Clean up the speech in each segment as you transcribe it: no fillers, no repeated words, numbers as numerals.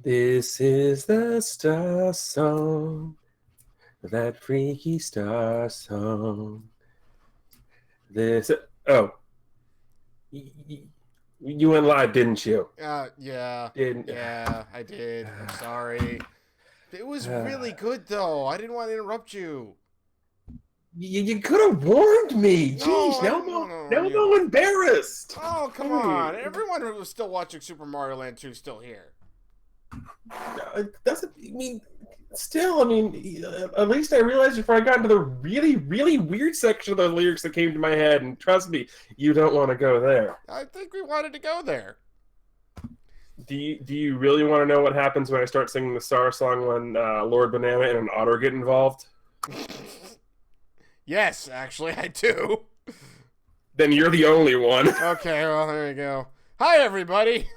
This is the star song, that freaky star song. This, oh, you went live, didn't you? Yeah, Didn't, yeah, I did. I'm sorry. It was really good, though. I didn't want to interrupt you. you could have warned me. No, Jeez, I now didn't want to now warn I'm you. all embarrassed. Oh, come on. Everyone who was still watching Super Mario Land 2 is still here. Doesn't mean still. I mean, at least I realized before I got into the really, really weird section of the lyrics that came to my head. And trust me, you don't want to go there. I think we wanted to go there. Do you really want to know what happens when I start singing the Star Song when Lord Banana and an otter get involved? Yes, actually, I do. Then you're the only one. Okay, well, there you go. Hi, everybody.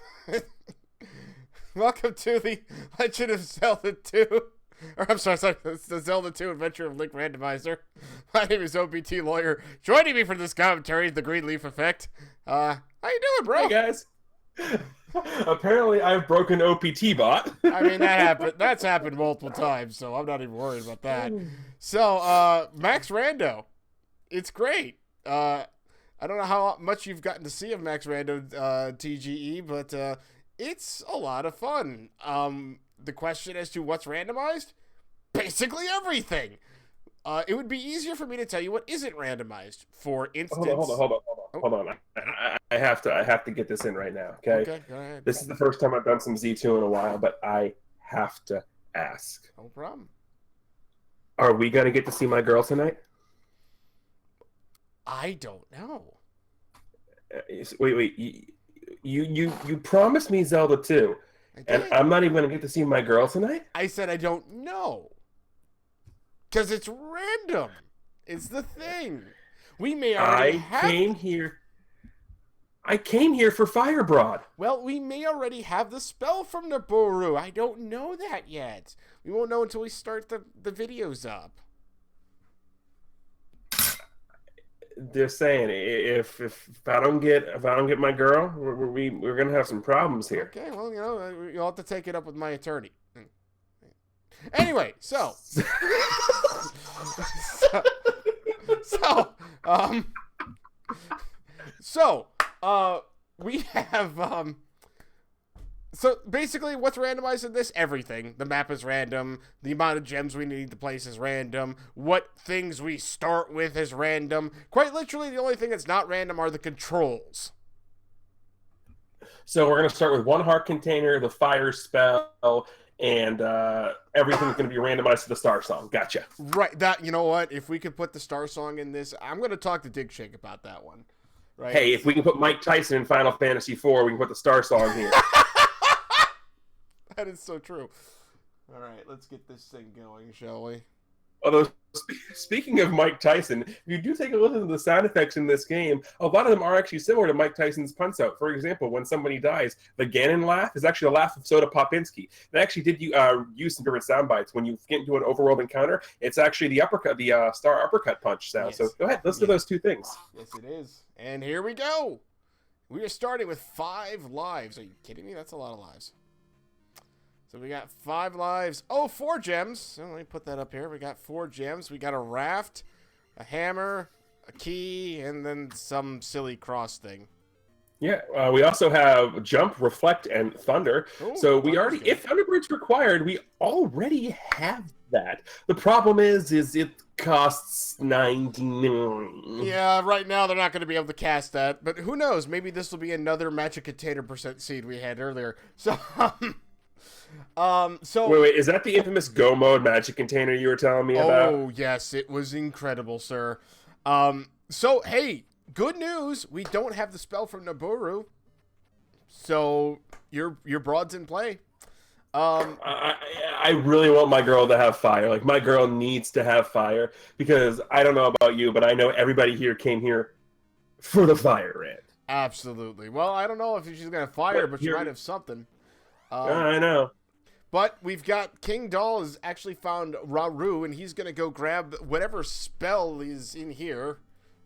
Welcome to the Legend of Zelda 2. Or, I'm sorry, it's the Zelda 2 Adventure of Link Randomizer. My name is OBT Lawyer. Joining me for this commentary is the Green Leaf Effect. How you doing, bro? Hey, guys. Apparently, I've broken OPT bot. I mean, that happened. That's happened multiple times, so I'm not even worried about that. So, Max Rando. It's great. I don't know how much you've gotten to see of Max Rando TGE, but it's a lot of fun. The question as to what's randomized? Basically everything. It would be easier for me to tell you what isn't randomized. For Hold on, hold on, instance, hold on, oh, hold on. I have to get this in right now. Okay. okay, go ahead. This is the first time I've done some Z2 in a while, but I have to ask: No problem. are we gonna get to see my girl tonight? I don't know. Wait. You promised me Zelda 2, I and did. I'm not even gonna get to see my girl tonight. I said I don't know. Because it's random. It's the thing. We may already I have. came here. I came here for Fire Broad. Well, we may already have the spell from Naboru. I don't know that yet. We won't know until we start the videos up. They're saying if I don't get my girl, we're gonna have some problems here. Okay, well, you'll have to take it up with my attorney. Anyway, so we have so basically what's randomized in this? Everything. The map is random, the amount of gems we need to place is random, what things we start with is random. Quite literally, the only thing that's not random are the controls. So we're gonna start with one heart container, the fire spell, and everything's gonna be randomized to the star song. Gotcha. Right, that, you know what? If we could put the star song in this, I'm going to talk to Dig Shake about that one. Right? Hey, if we can put Mike Tyson in Final Fantasy IV, we can put the star song here. That is so true. All right, let's get this thing going, shall we? Although, speaking of Mike Tyson, if you do take a listen to the sound effects in this game, a lot of them are actually similar to Mike Tyson's Punch Out. For example, when somebody dies, the Ganon laugh is actually a laugh of Soda Popinski. They actually did use some different sound bites. When you get into an overworld encounter, it's actually the uppercut, the star uppercut punch sound. Yes. So go ahead, listen to those two things. Yes, it is. And here we go. We are starting with 5 lives. Are you kidding me? That's a lot of lives. So we got 5 lives. Oh, 4 gems. So let me put that up here. We got 4 gems. We got a raft, a hammer, a key, and then some silly cross thing. Yeah, we also have Jump, Reflect, and Thunder. Ooh, So we already, good. if Thunderbird's required, we already have that. The problem is it costs $99. Yeah, right now they're not going to be able to cast that. But who knows? Maybe this will be another Magic Container % seed we had earlier. So... Wait, is that the infamous Go Mode Magic Container you were telling me about? Oh, yes, it was incredible, sir. So, hey, good news. We don't have the spell from Naboru. So, your broad's in play. I really want my girl to have fire. Like, my girl needs to have fire. Because I don't know about you, but I know everybody here came here for the fire, Rand. Absolutely. Well, I don't know if she's going to fire, but she might have something. I know. But we've got Kingdhal has actually found Raru, and he's going to go grab whatever spell is in here.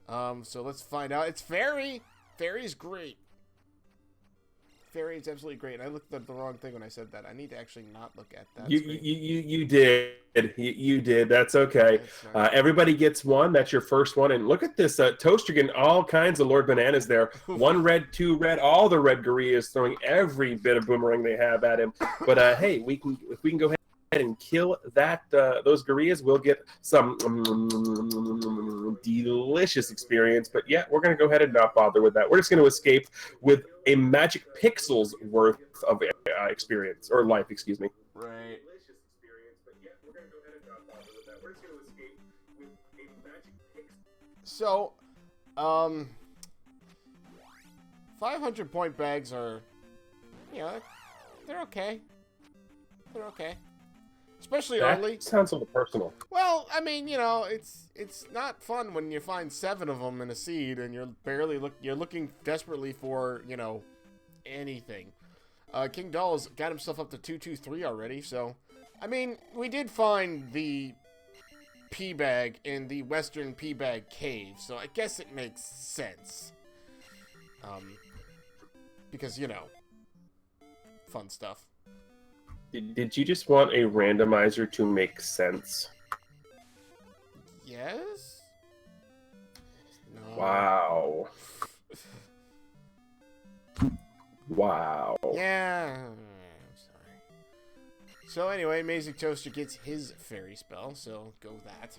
So let's find out. It's Fairy. Fairy's great. Fairy is absolutely great. I looked at the wrong thing when I said that. I need to actually not look at that. You did. You did. That's okay. Everybody gets one. That's your first one. And look at this. Toaster getting all kinds of Lord Bananas there. 1 red, 2 red. All the red gorillas throwing every bit of boomerang they have at him. But hey, if we can go ahead and kill those gorillas, we'll get some delicious experience. But yeah, we're going to go ahead and not bother with that. We're just going to escape with a magic pixel's worth of experience, or life, excuse me. Right. So, 500 point bags are, they're okay. They're okay. Especially early. Sounds a little personal. Well, I mean, it's not fun when you find 7 of them in a seed and you're looking desperately for, anything. Kingdhal's got himself up to 223 already, so I mean, we did find the pea bag in the Western Pea Bag Cave, so I guess it makes sense. Because, fun stuff. Did you just want a randomizer to make sense? Yes? No. Wow. Wow. Yeah. I'm sorry. So anyway, AmazingToaster gets his fairy spell, so go that.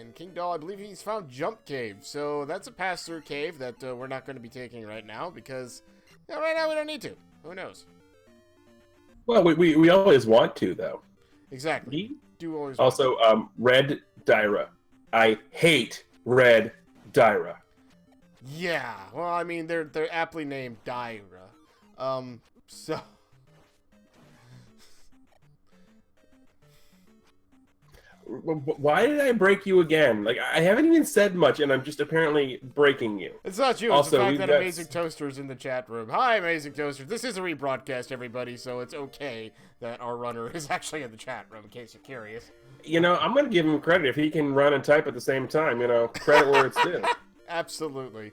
And Kingdhal, I believe he's found Jump Cave. So that's a pass-through cave that we're not going to be taking right now because right now we don't need to. Who knows? Well, we always want to, though. Exactly. Me? Do always also, Red Dyra. I hate Red Dyra. Yeah. Well, I mean, they're aptly named Dyra. So... Why did I break you again? Like, I haven't even said much, and I'm just apparently breaking you. It's not you. Also, it's the fact that AmazingToaster is in the chat room. Hi, AmazingToaster. This is a rebroadcast, everybody, so it's okay that our runner is actually in the chat room, in case you're curious. You know, I'm going to give him credit if he can run and type at the same time. You know, credit where it's due. Absolutely.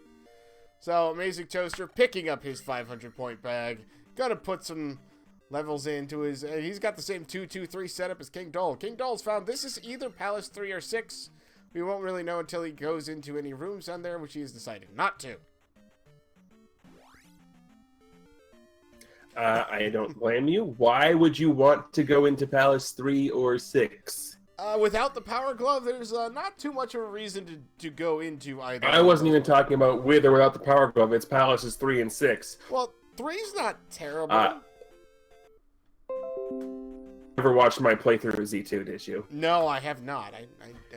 So, AmazingToaster picking up his 500-point bag. Gonna put some levels into his... he's got the same 2-2-3 setup as Kingdhal. Kingdhal's found this is either Palace 3 or 6. We won't really know until he goes into any rooms on there, which he has decided not to. I don't blame you. Why would you want to go into Palace 3 or 6? Without the Power Glove, there's not too much of a reason to go into either. I wasn't even talking about with or without the Power Glove. It's Palaces 3 and 6. Well, 3's not terrible. Never watched my playthrough of Z2, did you? No, I have not. I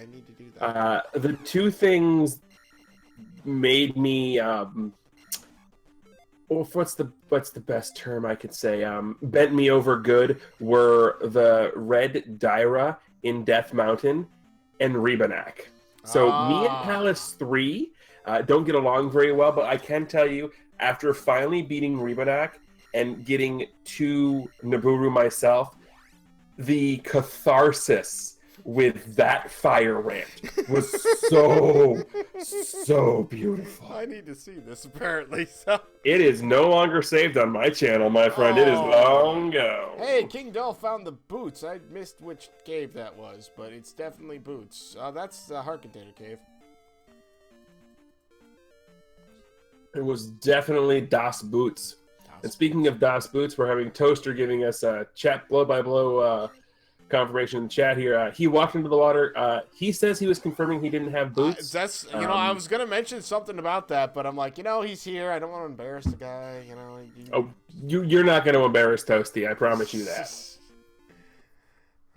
need to do that. The two things made me what's the best term I could say? Bent me over good were the Red Dyra in Death Mountain and Rebanak. So me and Palace 3 don't get along very well, but I can tell you, after finally beating Rebanak and getting to Nabooru myself, the catharsis with that fire rant was so beautiful. I need to see this, apparently. So. It is no longer saved on my channel, my friend. It is long gone. Hey, Kingdhal found the boots. I missed which cave that was, but it's definitely boots. That's the Heart Container Cave. It was definitely Das Boots. And speaking of Das Boots, we're having Toaster giving us a chat blow-by-blow confirmation in the chat here. He walked into the water. He says he was confirming he didn't have boots. That's I was gonna mention something about that, but I'm like, he's here. I don't want to embarrass the guy. You're not going to embarrass Toasty. I promise you that.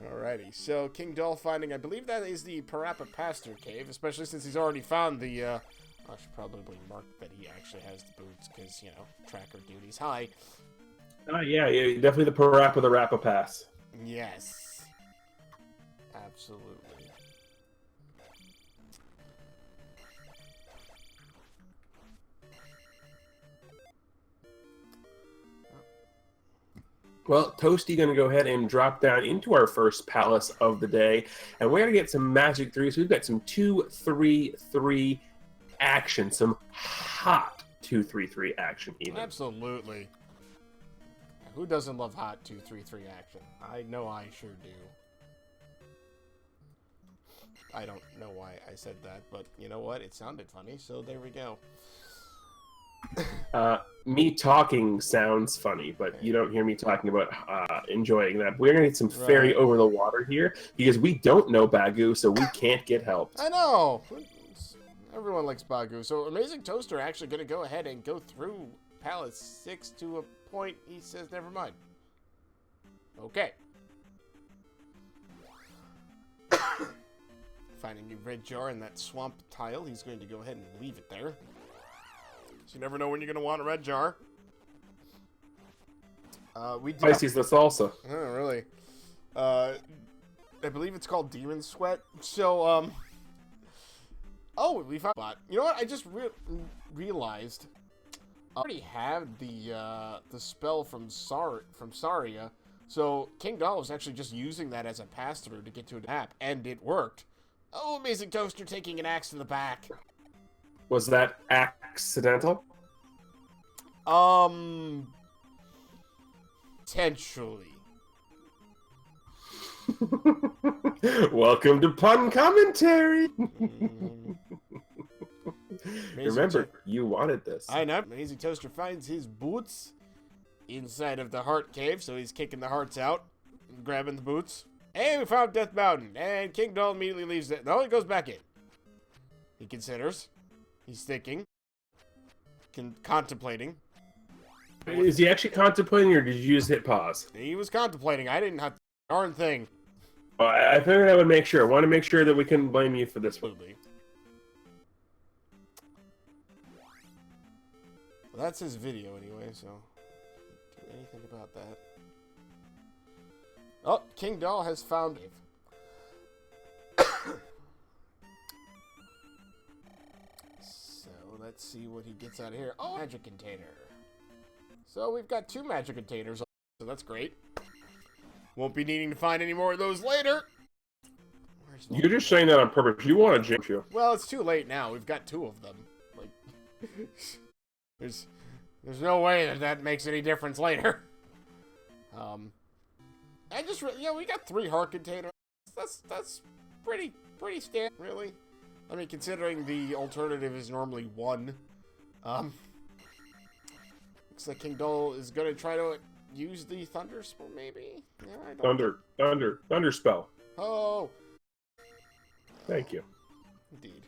Alrighty. So Kingdhal finding, I believe that is the Parappa Pastor Cave, especially since he's already found the. I should probably mark that he actually has the boots because tracker duty's high. Yeah, definitely the Parappa the Rappa Pass. Yes. Absolutely. Well, Toasty going to go ahead and drop down into our first palace of the day, and we're going to get some Magic 3. So we've got some 2-3-3 action, some hot 2-3-3 action even. Absolutely. Who doesn't love hot 2-3-3 action? I know I sure do. I don't know why I said that, but you know what? It sounded funny, so there we go. Me talking sounds funny, but you don't hear me talking about enjoying that. We're going to get some fairy over the water here, because we don't know Bagu, so we can't get helped. I know! Everyone likes Bagu. So AmazingToaster actually going to go ahead and go through Palace 6 to a point he says never mind. Okay. Finding a red jar in that swamp tile, he's going to go ahead and leave it there. So you never know when you're going to want a red jar. Pisces the salsa. Oh, really? I believe it's called Demon Sweat. So, oh, we found a bot. You know what? I just realized I already have the spell from Saria. So Kingdhal was actually just using that as a pass-through to get to an app, and it worked. Oh, AmazingToaster taking an axe to the back. Was that accidental? Potentially. Welcome to pun commentary. Remember, you wanted this. I know. AmazingToaster finds his boots inside of the heart cave, so he's kicking the hearts out and grabbing the boots. Hey, we found Death Mountain. And Kingdhal immediately leaves it. No, he goes back in. He considers. He's thinking. Contemplating. Is he actually contemplating, or did you just hit pause? He was contemplating. I didn't have the darn thing. Oh, I figured I would make sure. I want to make sure that we couldn't blame you for this one. Absolutely. Well, that's his video anyway, so can't do anything about that. Oh, Kingdhal has found it. So let's see what he gets out of here. Oh, magic container. So we've got 2 magic containers, so that's great. Won't be needing to find any more of those later. You're just saying that on purpose. You want to jinx you. Well, it's too late now. We've got 2 of them. Like, there's no way that makes any difference later. We got 3 heart containers. That's pretty standard, really. I mean, considering the alternative is normally 1. Looks like Kingdhal is gonna try to use the thunder spell, maybe. Yeah, I don't. Thunder spell. Oh. Thank you. Indeed.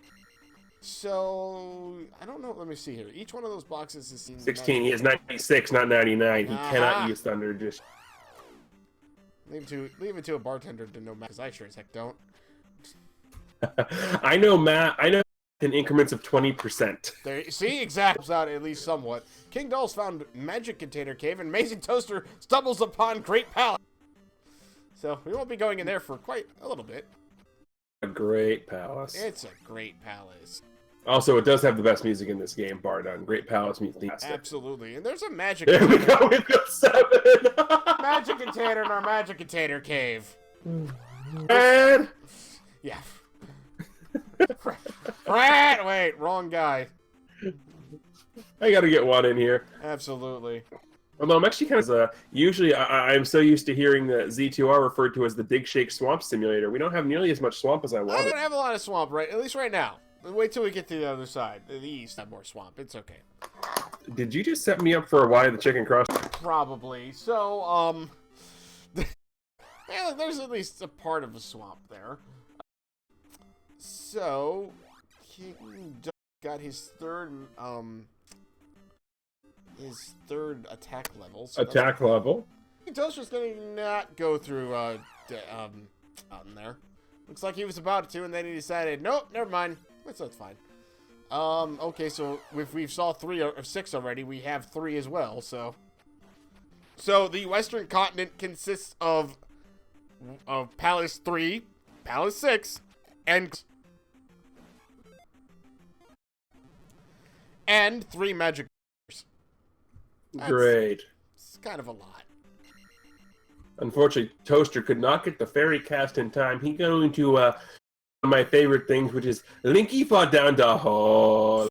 So, I don't know. Let me see here. Each one of those boxes is 16. He is 96, not 99. He cannot use thunder. Just leave it to a bartender to know, because I sure as heck don't. I know, Matt. I know in increments of 20%. There, see, exactly. Out at least somewhat. Kingdhal's found magic container cave, and AmazingToaster stumbles upon Great Palace. So we won't be going in there for quite a little bit. A great palace. It's a great palace. Also, it does have the best music in this game, bar none. Great palace music. Absolutely. And there's a magic There we go, we've got 7. magic container in our magic container cave. And Yeah. Fred! Wait, wrong guy. I gotta get one in here. Absolutely. Although I'm actually kind of usually I'm so used to hearing the Z2R referred to as the Dig Shake Swamp Simulator. We don't have nearly as much swamp as I I wanted. don't have a lot of swamp, right? At least right now. Wait till we get to the other side. The east have more swamp. It's okay. Did you just set me up for a Why the Chicken Cross? Probably. So, yeah, there's at least a part of a swamp there. So, Kingdhal got his third attack level. So Attack level. Toaster's gonna not go through out in there. Looks like he was about to, and then he decided, nope, never mind. That's fine. Okay, so if we've saw 3 or 6 already, we have 3 as well. So the Western continent consists of Palace 3, Palace 6, and 3 magic. Great. It's kind of a lot. Unfortunately, Toaster could not get the fairy cast in time. He going to one of my favorite things, which is Linky fall down the hole.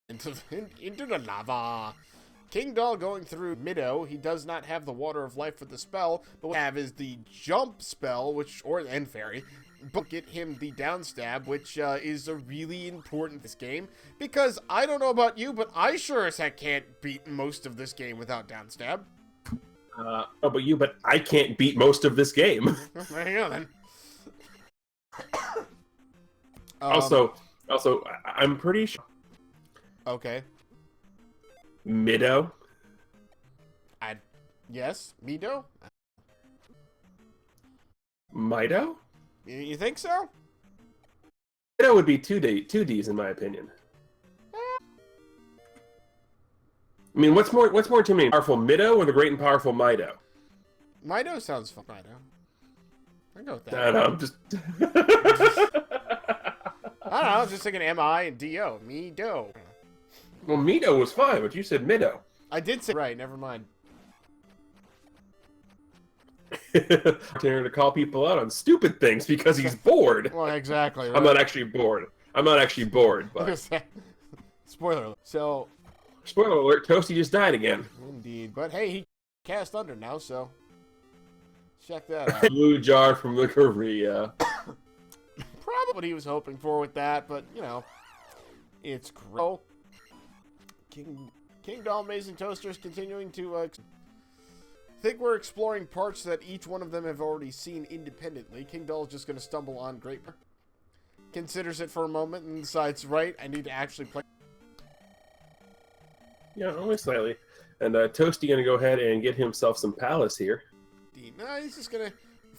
Into the lava. Kingdhal going through Middo. He does not have the Water of Life for the spell, but what we have is the Jump spell, and Fairy, but get him the down stab, which is a really important this game, because I don't know about you, but I sure as heck can't beat most of this game without down stab. But I can't beat most of this game. There you go then. Also, I'm pretty sure. Okay. Middo. Yes, Middo. Mido? You think so? Middo would be 2Ds in my opinion. I mean, what's more intimidating, powerful Middo or the great and powerful Mido? Mido sounds fun. Mido. I go with that. I don't know, just. I don't know. I was just thinking M-I and D-O. Mido. Well, Mido was fine, but you said Middo. I did say right. Never mind. Trying to call people out on stupid things because he's bored. Well, exactly. Right? I'm not actually bored. But spoiler alert. So. Spoiler alert: Toasty just died again. Indeed, but hey, he cast under now, so check that out. Blue jar from the Korea. Probably what he was hoping for with that, but you know, it's great. Kingdhal AmazingToaster is continuing to think we're exploring parts that each one of them have already seen independently. Kingdhal is just going to stumble on Great Bear. Considers it for a moment and decides, right, I need to actually play. Yeah, only slightly. And Toasty going to go ahead and get himself some palace here. No, he's just going to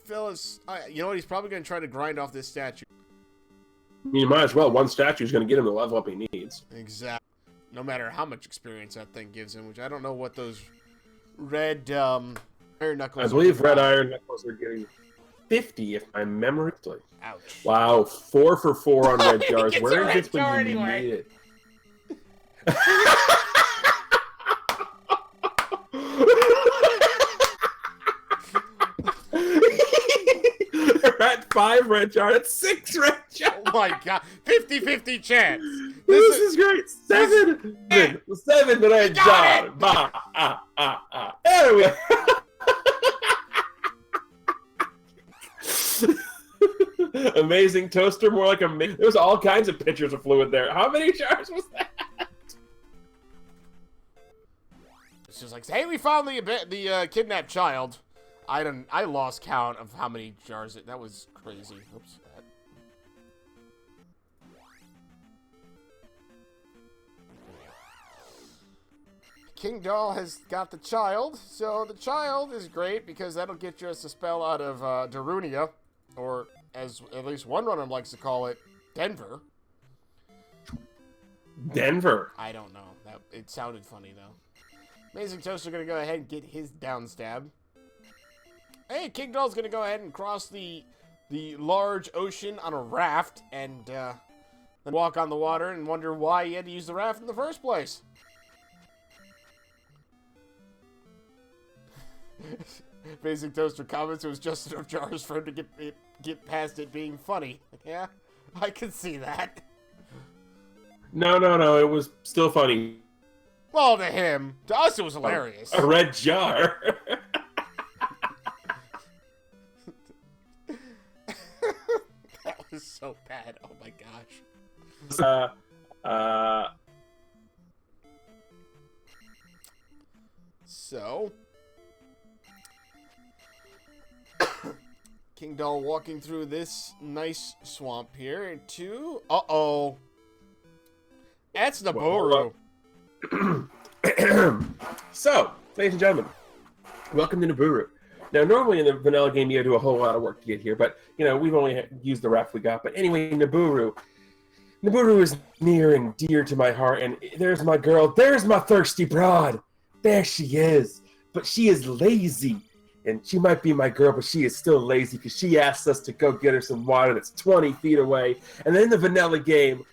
fill his... you know what? He's probably going to try to grind off this statue. You might as well. One statue is going to get him the level up he needs. Exactly. No matter how much experience that thing gives him, which I don't know what those red iron knuckles I believe red iron knuckles are getting 50, if my memory is right. Ouch. Wow, 4 for 4 on red jars. Where is this when you need it? We're at 5 red jars. That's 6 red jars. Oh my god. 50-50 chance. This is great. 7 red jars. There we go. Amazing toaster, more like a. There was all kinds of pitchers of fluid there. How many jars was that? It's just like, hey, we found the kidnapped child. I lost count of how many jars that was crazy. Oops. Kingdhal has got the child, so the child is great because that'll get you a spell out of Darunia, or as at least one runner likes to call it, Denver. Denver. I don't know. It sounded funny though. AmazingToaster gonna go ahead and get his down stab. Hey, Kingdhal's gonna go ahead and cross the large ocean on a raft and then walk on the water and wonder why he had to use the raft in the first place. AmazingToaster comments it was just enough jars for him to get past it being funny. Yeah, I can see that. No, it was still funny. Well, to him. To us, it was hilarious. A red jar. That was so bad. Oh my gosh. So... Kingdhal walking through this nice swamp here to... Uh-oh. That's Naboru. So, ladies and gentlemen, welcome to Naboru. Now, normally in the vanilla game, you do a whole lot of work to get here, but, you know, we've only used the raft we got. But anyway, Naboru is near and dear to my heart, and there's my girl. There's my thirsty broad. There she is. But she is lazy. And she might be my girl, but she is still lazy because she asked us to go get her some water that's 20 feet away. And then in the vanilla game,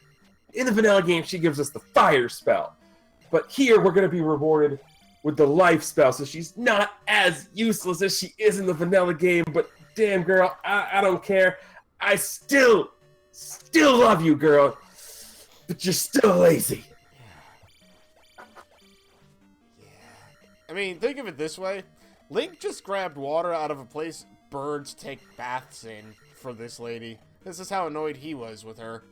she gives us the fire spell. But here, we're going to be rewarded with the life spell. So she's not as useless as she is in the vanilla game. But damn, girl, I don't care. I still love you, girl. But you're still lazy. Yeah. I mean, think of it this way. Link just grabbed water out of a place birds take baths in for this lady. This is how annoyed he was with her.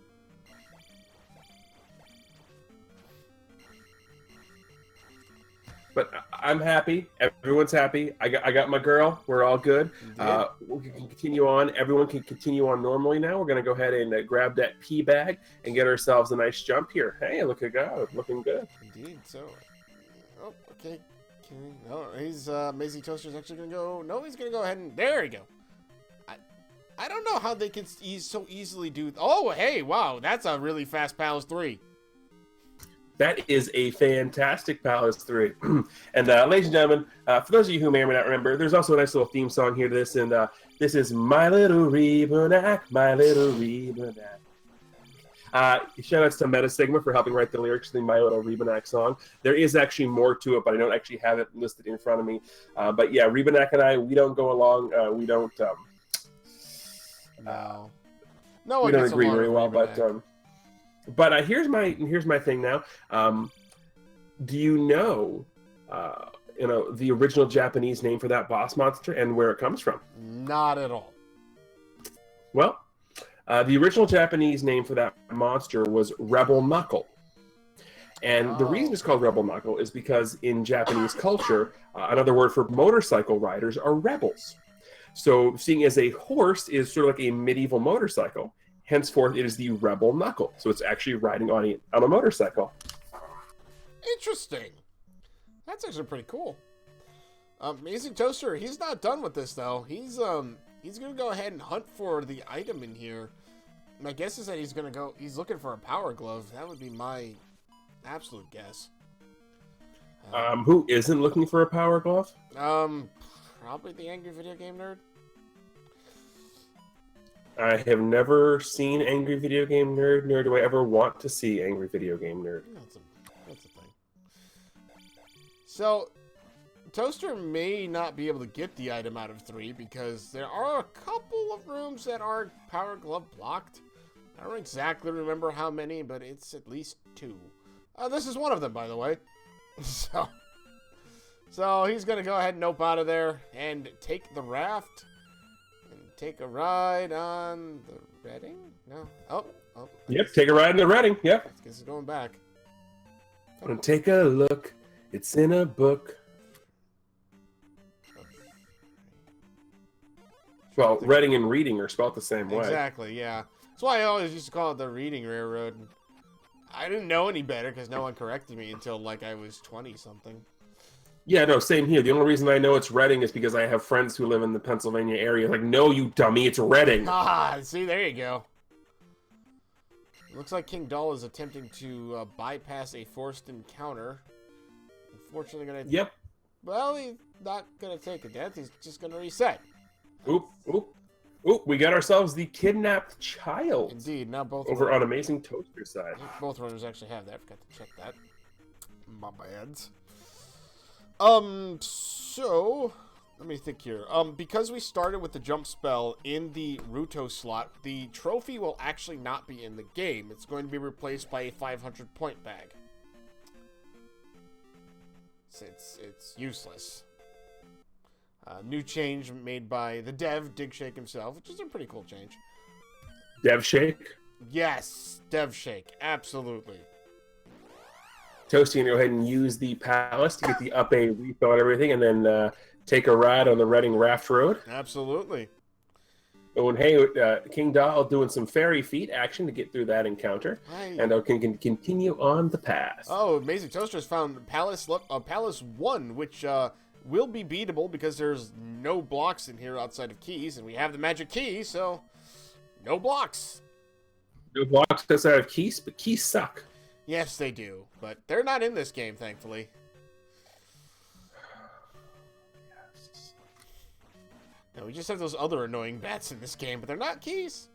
But I'm happy. Everyone's happy. I got my girl. We're all good. We can continue on. Everyone can continue on normally now. We're going to go ahead and grab that pea bag and get ourselves a nice jump here. Hey, look at God. Looking good. Indeed. So, oh, okay. No, he's AmazingToaster's actually gonna go. No, he's gonna go ahead and there we go. I don't know how they can so easily do. Oh, hey, wow, that's a really fast Palace 3. That is a fantastic Palace 3. And ladies and gentlemen, for those of you who may or may not remember, there's also a nice little theme song here to this, and this is My Little Reebonak, My Little Reebonak. Shout outs to Metasigma for helping write the lyrics to the My Little Reebonak song. There is actually more to it, but I don't actually have it listed in front of me. But yeah, Reebonak and I, we don't go along. We don't. No we don't agree very well. But here's my thing now. Do you know the original Japanese name for that boss monster and where it comes from? Not at all. Well. The original Japanese name for that monster was Rebel Knuckle. And the reason Oh. it's called rebel knuckle is because in Japanese culture, another word for motorcycle riders are rebels. So seeing as a horse is sort of like a medieval motorcycle, henceforth it is the rebel knuckle. So it's actually riding on a motorcycle. Interesting. That's actually pretty cool. Amazing Toaster, he's not done with this though. He's gonna go ahead and hunt for the item in here. My guess is that he's looking for a power glove. That would be my absolute guess. Who isn't looking for a power glove? Probably the Angry Video Game Nerd. I have never seen Angry Video Game Nerd, nor do I ever want to see Angry Video Game Nerd. That's a thing. So, Toaster may not be able to get the item out of 3 because there are a couple of rooms that are power glove blocked. I don't exactly remember how many, but it's at least 2. This is one of them, by the way. So he's going to go ahead and nope out of there and take the raft and take a ride on the Reading? No. Oh. Yep, take a ride in the Reading. Yep. I guess it's going back. And take a look. It's in a book. Well, Reading and reading are spelled the same way. Exactly, yeah. That's why I always used to call it the Reading Railroad. I didn't know any better because no one corrected me until like I was 20-something. Yeah, no, same here. The only reason I know it's Reading is because I have friends who live in the Pennsylvania area. Like, no, you dummy, it's Reading. Ah, see, there you go. Looks like Kingdhal is attempting to bypass a forced encounter. Unfortunately, Yep. Well, he's not gonna take a death. He's just gonna reset. Oop. We got ourselves the kidnapped child. Indeed. Now both over on Amazing Toaster side. Both runners actually have that. I forgot to check that. My bad. So let me think here. Because we started with the jump spell in the Ruto slot, the trophy will actually not be in the game. It's going to be replaced by a 500 point bag. It's useless. New change made by the dev, Dig Shake himself, which is a pretty cool change. Dev Shake? Yes, Dev Shake, absolutely. Toasty, you go ahead and use the palace to get the up A refill and everything, and then take a ride on the Reading Raft Road. Absolutely. Oh, and hey, Kingdhal doing some fairy feet action to get through that encounter, and can continue on the path. Oh, Amazing Toaster has found Palace 1, which will be beatable because there's no blocks in here outside of keys, and we have the magic key, so no blocks. No blocks outside of keys, but keys suck. Yes, they do, but they're not in this game, thankfully. Yes. No, we just have those other annoying bats in this game, but they're not keys.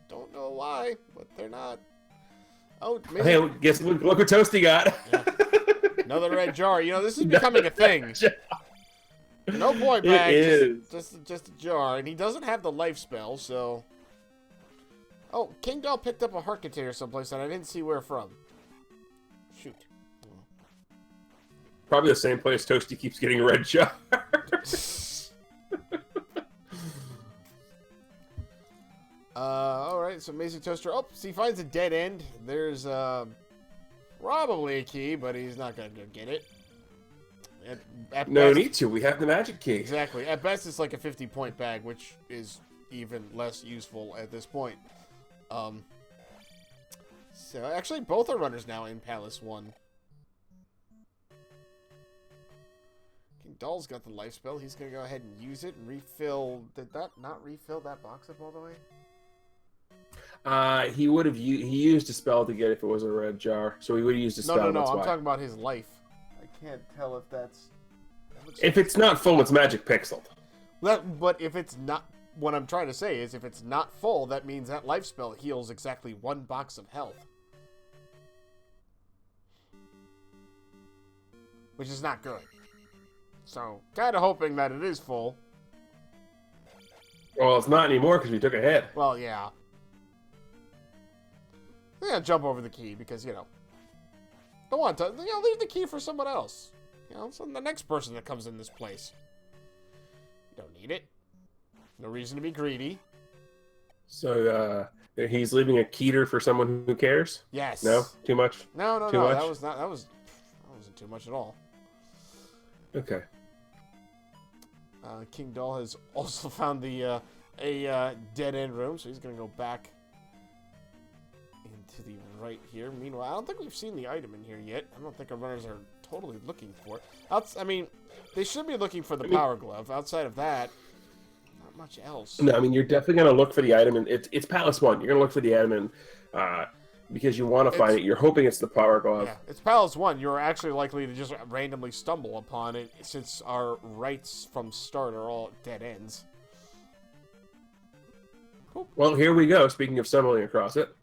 Don't know why, but they're not. Oh, hey, guess look what Toasty got. Yeah. Another red jar. You know, this is becoming a thing. No point bag, just a jar, and he doesn't have the life spell, so. Oh, Kingdhal picked up a heart container someplace, and I didn't see where from. Shoot. Probably the same place Toasty keeps getting a red jar. Alright, so Amazing Toaster. Oh, so he finds a dead end. There's probably a key, but he's not going to get it. At no best, need to. We have the magic key. Exactly. At best, it's like a 50-point bag, which is even less useful at this point. So, actually, both are runners now in Palace 1. Kingdhal's got the life spell. He's going to go ahead and use it and refill. Did that not refill that box up all the way? He would have he used a spell to get it if it was a red jar. So he would have used a spell. No. That's I'm why. talking about his life. I can't tell if that's. If it's not full, it's magic pixeled. But if it's not, what I'm trying to say is, if it's not full, that means that life spell heals exactly 1 box of health, which is not good. So, kind of hoping that it is full. Well, it's not anymore because we took a hit. Well, yeah. I'm gonna jump over the key because, you know, don't want to, leave the key for someone else. So the next person that comes in this place. You don't need it. No reason to be greedy. So He's leaving a keter for someone who cares. Yes. No, too much. No, too much? That wasn't too much at all. Okay. Kingdhal has also found the a dead end room, so he's gonna go back into the right here. Meanwhile, I don't think we've seen the item in here yet. I don't think our runners are totally looking for it. I mean, they should be looking for the power glove. Outside of that, not much else. No, I mean, you're definitely going to look for the item, and it's Palace 1. You're going to look for the item, and because you want to find it. You're hoping it's the power glove. Yeah, it's Palace 1. You're actually likely to just randomly stumble upon it, since our rights from start are all dead ends. Cool. Well, here we go. Speaking of stumbling across it.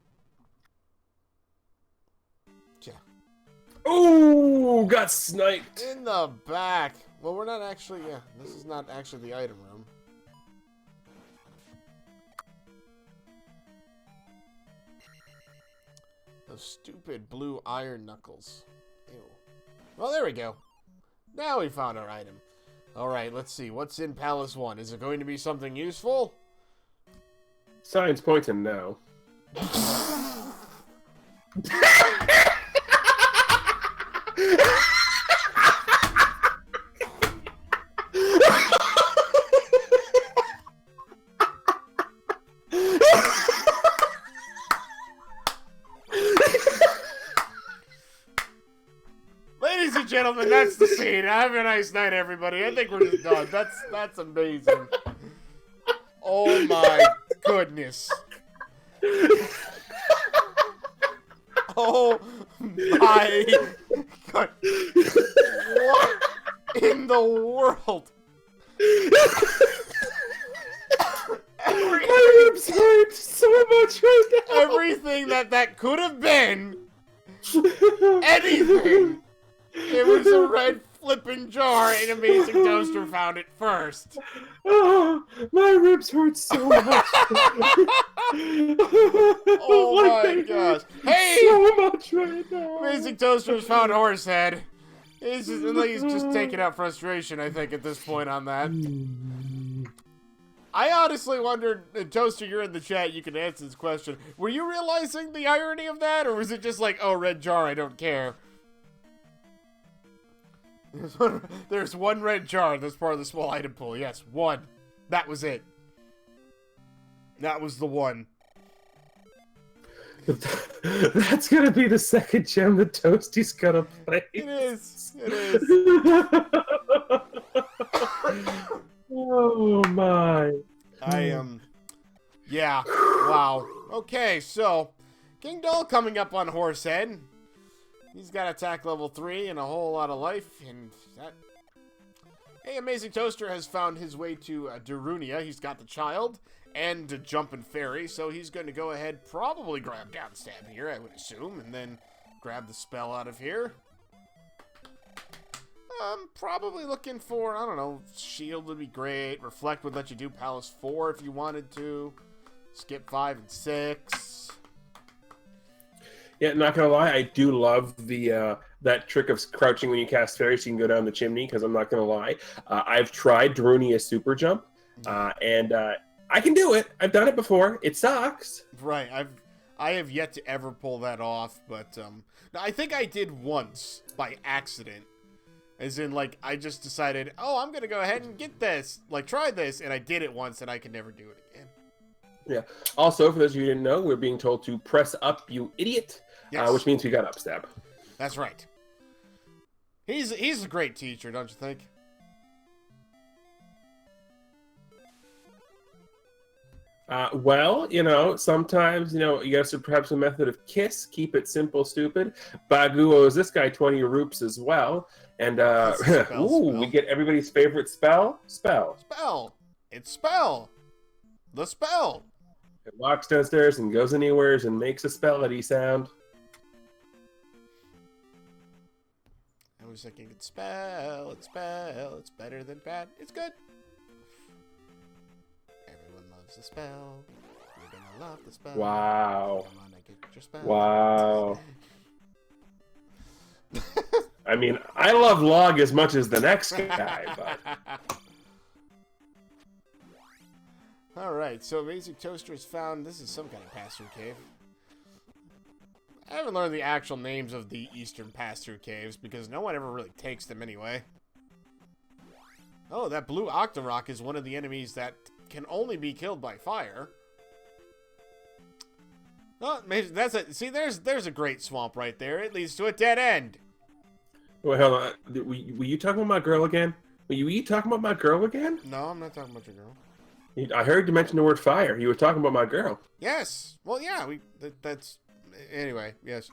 Yeah. Oh, got sniped. In the back. Well, we're not actually, yeah, this is not actually the item room. Those stupid blue iron knuckles. Ew. Well, there we go. Now we found our item. Alright, let's see. What's in Palace 1? Is it going to be something useful? Signs pointing no. Ladies and gentlemen, that's the scene. Have a nice night, everybody. I think we're just done. That's amazing. Oh my goodness. Oh my god. What in the world? My ribs hurt so much right now. Everything that could have been. Anything. It was a red flipping jar, and AmazingToaster found it first. Oh, my ribs hurt so much. Oh my gosh. Hey! So much right now. AmazingToaster's found Horsehead. He's just taking out frustration, I think, at this point on that. I honestly wondered, Toaster, you're in the chat, you can answer this question. Were you realizing the irony of that, or was it just like, oh, red jar, I don't care? There's one red jar that's part of the small item pool. Yes, one. That was it. That was the one. That's gonna be the second gem that Toasty's gonna play. It is. It is. Oh my. I am. Yeah. Wow. Okay, so Kingdhal coming up on Horsehead. He's got attack level 3 and a whole lot of life, and that... Hey, AmazingToaster has found his way to Darunia. He's got the child and a jumping fairy, so he's going to go ahead, probably grab down stab here, I would assume, and then grab the spell out of here. I'm probably looking for, I don't know, shield would be great. Reflect would let you do Palace 4 if you wanted to. Skip 5 and 6. Yeah, not gonna lie, I do love the that trick of crouching when you cast fairy so you can go down the chimney, because I'm not gonna lie. I've tried Darunia super jump, and I can do it. I've done it before. It sucks. Right, I have yet to ever pull that off, but I think I did once by accident. As in, like, I just decided, oh, I'm gonna go ahead and get this, like, try this, and I did it once, and I could never do it again. Yeah. Also, for those of you who didn't know, we're being told to press up, you idiot. Yes. Which means we got upstab. That's right. He's a great teacher, don't you think? Well, you know, sometimes, you know, you guys should perhaps a method of KISS, keep it simple, stupid. Bagu owes this guy 20 roops as well. And, spell. we get everybody's favorite spell. Spell. Spell. It's spell. The spell. It walks downstairs and goes anywheres and makes a spellity sound. I was thinking, it's spell, it's better than bad, it's good. Everyone loves the spell. You're gonna love the spell. Wow. Come on, I get your spell. Wow. I mean, I love Log as much as the next guy, but... Alright, so Amazing Toaster has found... This is some kind of pass-through cave. I haven't learned the actual names of the eastern pass-through caves because no one ever really takes them anyway. Oh, that blue Octorok is one of the enemies that can only be killed by fire. Oh, that's a... See, there's a great swamp right there. It leads to a dead end. Well, hold on. Were you talking about my girl again? Were you talking about my girl again? No, I'm not talking about your girl. I heard you mention the word fire. You were talking about my girl. Yes. Well, yeah, that's... Anyway, yes.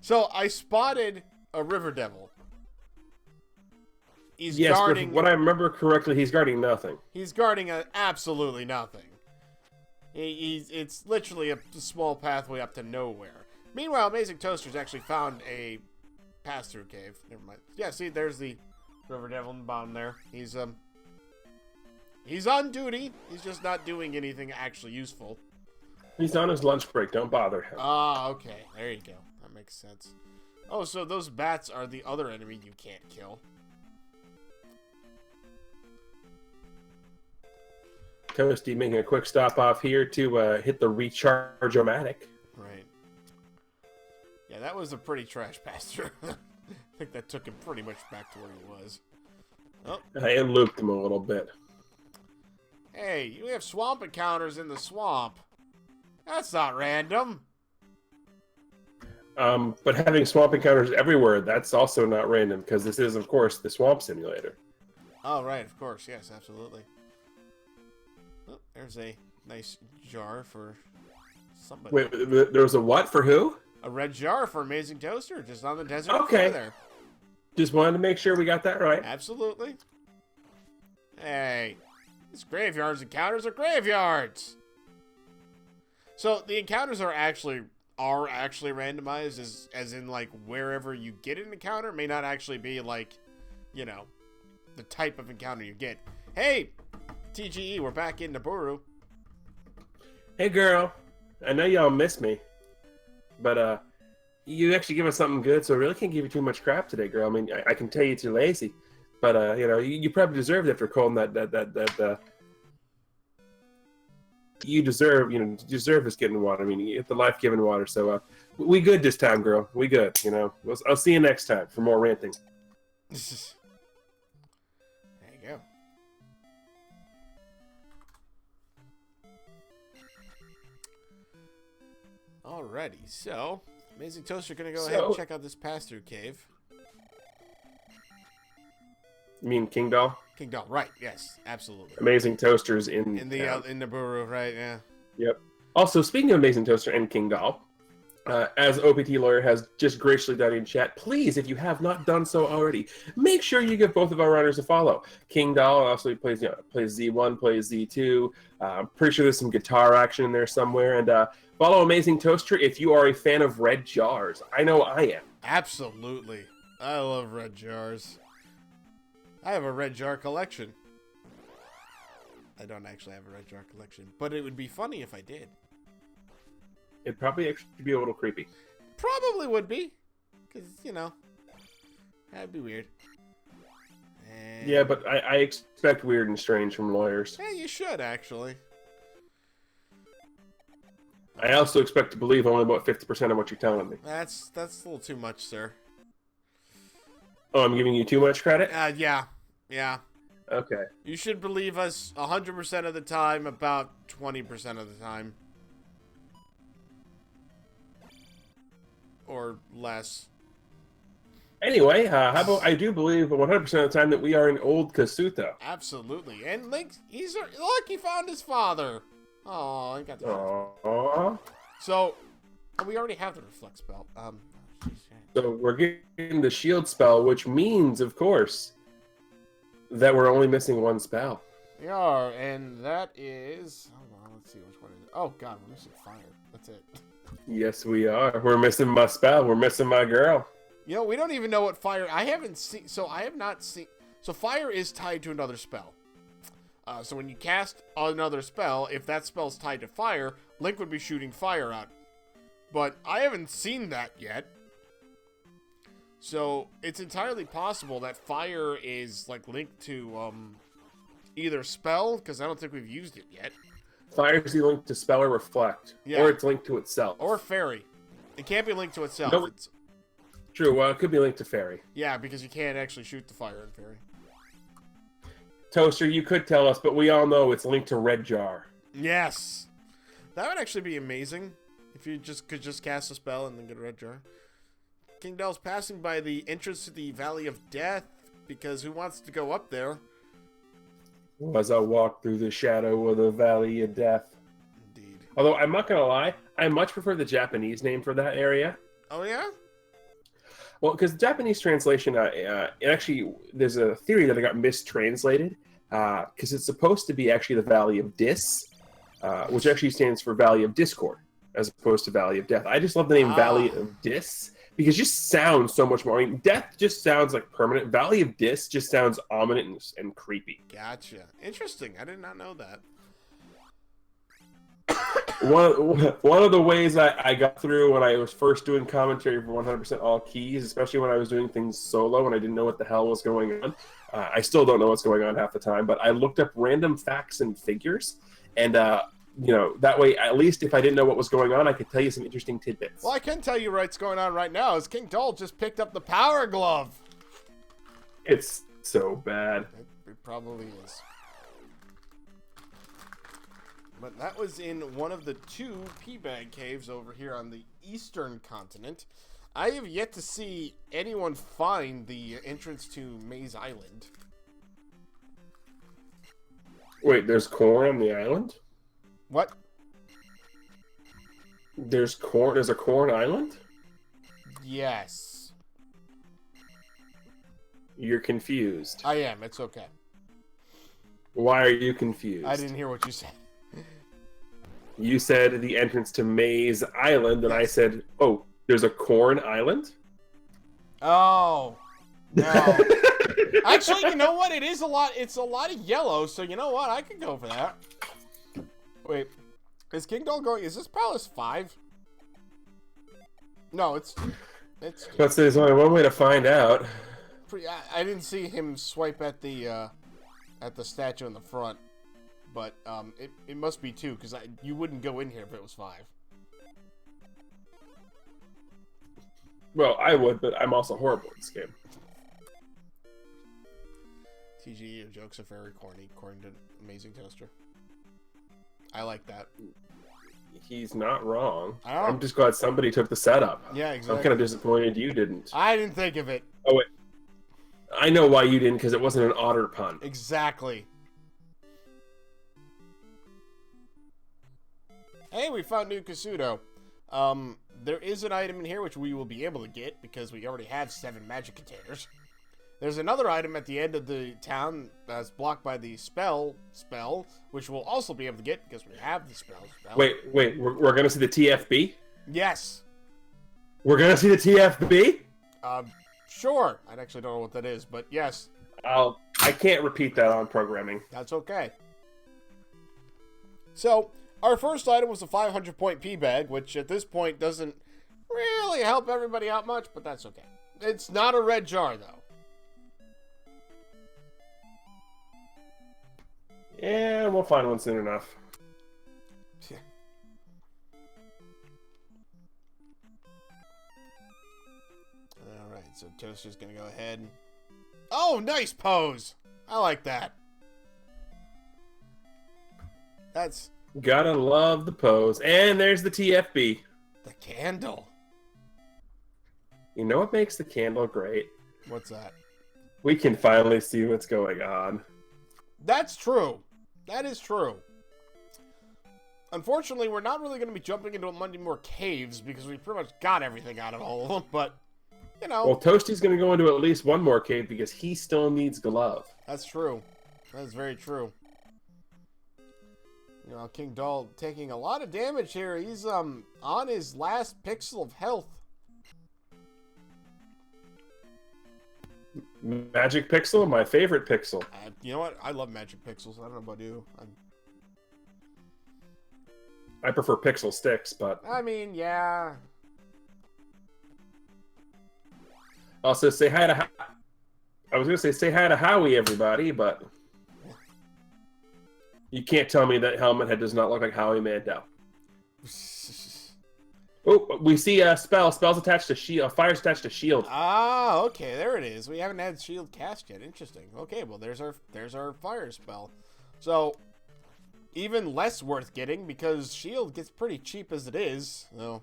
So, I spotted a river devil. He's guarding... But what I remember correctly, he's guarding nothing. He's guarding absolutely nothing. It's literally a small pathway up to nowhere. Meanwhile, Amazing Toaster's actually found a pass-through cave. Never mind. Yeah, see, there's the river devil in the bottom there. He's on duty. He's just not doing anything actually useful. He's on his lunch break. Don't bother him. Ah, okay. There you go. That makes sense. Oh, so those bats are the other enemy you can't kill. Toasty making a quick stop off here to hit the recharge-o-matic. Right. Yeah, that was a pretty trash pass-through. I think that took him pretty much back to where he was. Oh. It looped him a little bit. Hey, you have swamp encounters in the swamp. That's not random. But having swamp encounters everywhere, that's also not random, because this is, of course, the swamp simulator. Oh, right, of course. Yes, absolutely. Oh, there's a nice jar for somebody. Wait, there was a what for who? A red jar for Amazing Toaster, just on the desert okay. floor there. Just wanted to make sure we got that right. Absolutely. Hey, these graveyards encounters are graveyards. So the encounters are actually randomized, as in like wherever you get an encounter may not actually be like, you know, the type of encounter you get. Hey, TGE, we're back in Naburu. Hey girl, I know y'all miss me, but you actually give us something good, so I really can't give you too much crap today, girl. I mean, I can tell you too lazy, but you know, you probably deserve it after calling that you deserve this getting water. I mean, you get the life-giving water. So we good this time, girl. We good. You know, I'll see you next time for more ranting. There you go. Alrighty, so Amazing Toaster gonna go ahead and check out this pass-through cave. You mean Kingdhal? Kingdhal, right? Yes, absolutely. Amazing Toasters in in Naburu, right? Yeah. Yep. Also, speaking of Amazing Toaster and Kingdhal, as OPT Lawyer has just graciously done in chat, please, if you have not done so already, make sure you give both of our runners a follow. Kingdhal also plays Z1, plays Z2. I'm pretty sure there's some guitar action in there somewhere. And follow Amazing Toaster if you are a fan of red jars. I know I am. Absolutely. I love red jars. I have a red jar collection. I don't actually have a red jar collection, but it would be funny if I did. It'd probably actually be a little creepy. Probably would be. Because, you know, that'd be weird. And... yeah, but I expect weird and strange from lawyers. Yeah, you should, actually. I also expect to believe only about 50% of what you're telling me. That's a little too much, sir. Oh, I'm giving you too much credit? Yeah. Yeah. Okay. You should believe us 100% of the time, about 20% of the time. Or less. Anyway, how about I do believe 100% of the time that we are in old Kasuto. Absolutely. And Link, look, he found his father. Oh, he got the Aww. So, we already have the reflect spell. So we're getting the shield spell, which means, of course, that we're only missing one spell. We are, and that is... hold on, let's see which one it is. Oh, God, we're missing fire. That's it. Yes, we are. We're missing my spell. We're missing my girl. You know, we don't even know what fire... I haven't seen... So, I have not seen... So, fire is tied to another spell. So, when you cast another spell, if that spell's tied to fire, Link would be shooting fire out. But I haven't seen that yet. So, it's entirely possible that fire is, like, linked to, either spell, because I don't think we've used it yet. Fire is either linked to spell or reflect, or it's linked to itself. Or fairy. It can't be linked to itself. No, it's... True, well, it could be linked to fairy. Yeah, because you can't actually shoot the fire in fairy. Toaster, you could tell us, but we all know it's linked to red jar. Yes! That would actually be amazing, if you could just cast a spell and then get a red jar. Kingdhal's passing by the entrance to the Valley of Death, because who wants to go up there? As I walk through the shadow of the Valley of Death. Indeed. Although, I'm not going to lie, I much prefer the Japanese name for that area. Oh, yeah? Well, because the Japanese translation, actually, there's a theory that it got mistranslated, because it's supposed to be actually the Valley of Dis, which actually stands for Valley of Discord, as opposed to Valley of Death. I just love the name Valley of Dis, because it just sounds so much more. I mean, Death just sounds like permanent. Valley of Dis just sounds ominous and creepy. Gotcha. Interesting. I did not know that. One of the ways I got through when I was first doing commentary for 100% all keys, especially when I was doing things solo and I didn't know what the hell was going on. I still don't know what's going on half the time, but I looked up random facts and figures, and that way, at least if I didn't know what was going on, I could tell you some interesting tidbits. Well, I can tell you what's going on right now is Kingdhal just picked up the power glove. It's so bad. It probably is. But that was in one of the 2 P-Bag caves over here on the eastern continent. I have yet to see anyone find the entrance to Maze Island. Wait, there's corn on the island? What? There's corn? There's a corn island? Yes. You're confused. I am. It's okay. Why are you confused? I didn't hear what you said. You said the entrance to Maze Island, and I said, oh, there's a corn island? Oh. No. Actually, you know what? It's a lot of yellow, so you know what? I could go for that. Wait. Is Kingdhal going? Is this Palace 5? No, it's But there's only one way to find out. I didn't see him swipe at the statue in the front. But it must be 2, because you wouldn't go in here if it was 5. Well, I would, but I'm also horrible at this game. TG, your jokes are very corny, according to AmazingToaster. I like that. He's not wrong. Oh. I'm just glad somebody took the setup. Yeah, exactly. I'm kind of disappointed you didn't. I didn't think of it. Oh, wait. I know why you didn't, because it wasn't an otter pun. Exactly. Hey, we found new Kasuto. There is an item in here which we will be able to get because we already have 7 magic containers. There's another item at the end of the town that's blocked by the spell, which we'll also be able to get because we have the spell. Wait, we're going to see the TFB? Yes. We're going to see the TFB? Sure. I actually don't know what that is, but yes. I can't repeat that on programming. That's okay. So, our first item was a 500-point P-Bag, which at this point doesn't really help everybody out much, but that's okay. It's not a red jar, though. Yeah, we'll find one soon enough. Alright, so Toaster's gonna go ahead and... Oh, nice pose! I like that. That's... Gotta love the pose. And there's the TFB. The candle. You know what makes the candle great? What's that? We can finally see what's going on. That's true. That is true. Unfortunately, we're not really going to be jumping into many more caves because we pretty much got everything out of all of them, but, you know. Well, Toasty's going to go into at least one more cave because he still needs glove. That's true. That is very true. You know, Kingdhal taking a lot of damage here. He's on his last pixel of health. Magic Pixel, my favorite pixel. You know what? I love magic pixels. I don't know about you. I prefer pixel sticks, but... I mean, yeah. Also, say hi to... I was going to say hi to Howie, everybody, but... You can't tell me that helmet head does not look like Howie Mandel. Oh, we see a spell. Spell's attached to shield. Fire's attached to shield. Ah, okay, there it is. We haven't had shield cast yet. Interesting. Okay, well there's our fire spell. So even less worth getting because shield gets pretty cheap as it is. So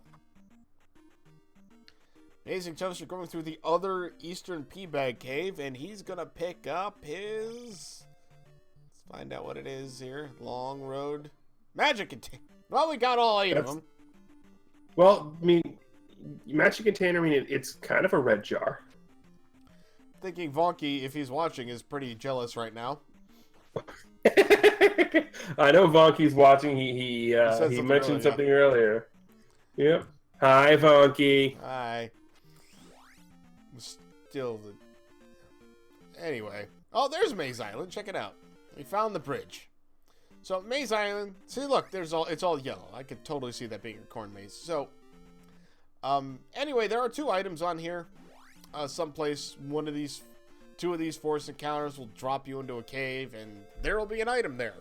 AmazingToaster going through the other Eastern P-Bag Cave, and he's gonna pick up his. Let's find out what it is here. Long road magic container. Well, we got all 8 of them. Well, I mean, magic container. I mean, it's kind of a red jar. Thinking Vonky, if he's watching, is pretty jealous right now. I know Vonky's watching. He mentioned something earlier. Yep. Hi, Vonky. Hi. Still the. Anyway. Oh, there's Maze Island. Check it out. We found the bridge. So Maze Island. See, look. It's all yellow. I could totally see that being a corn maze. So. Anyway, there are 2 items on here. Someplace, 2 of these force encounters will drop you into a cave, and there will be an item there.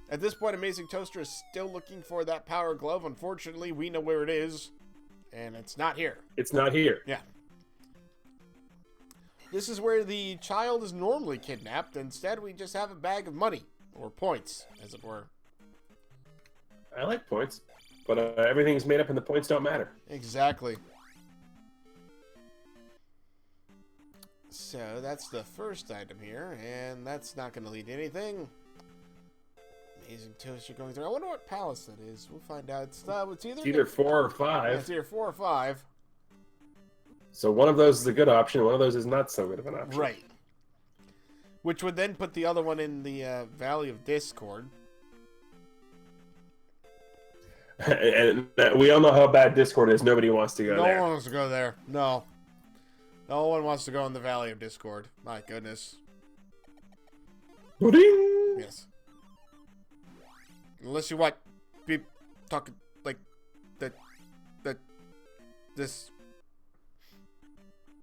At this point, AmazingToaster is still looking for that power glove. Unfortunately, we know where it is, and it's not here. It's not here. Yeah. This is where the child is normally kidnapped. Instead, we just have a bag of money, or points, as it were. I like points, but everything's made up and the points don't matter. Exactly. So that's the first item here, and that's not going to lead to anything. AmazingToaster going through. I wonder what palace that is. We'll find out. It's either 4 or 5. Yeah, it's either 4 or 5. So one of those is a good option. One of those is not so good of an option. Right. Which would then put the other one in the Valley of Discord. And we all know how bad Discord is. Nobody wants to go there. No one wants to go there. No. No one wants to go in the Valley of Discord. My goodness. Ding! Yes. Unless you want be talking like this,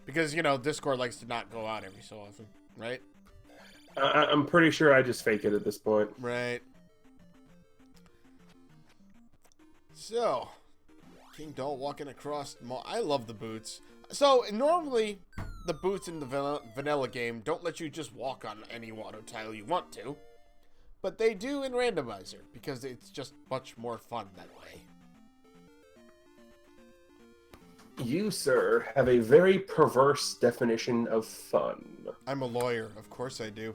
because Discord likes to not go out every so often, right? I'm pretty sure I just fake it at this point. Right. So, Kingdhal walking across the mall. I love the boots. So, normally, the boots in the vanilla game don't let you just walk on any water tile you want to. But they do in Randomizer, because it's just much more fun that way. You, sir, have a very perverse definition of fun. I'm a lawyer. Of course I do.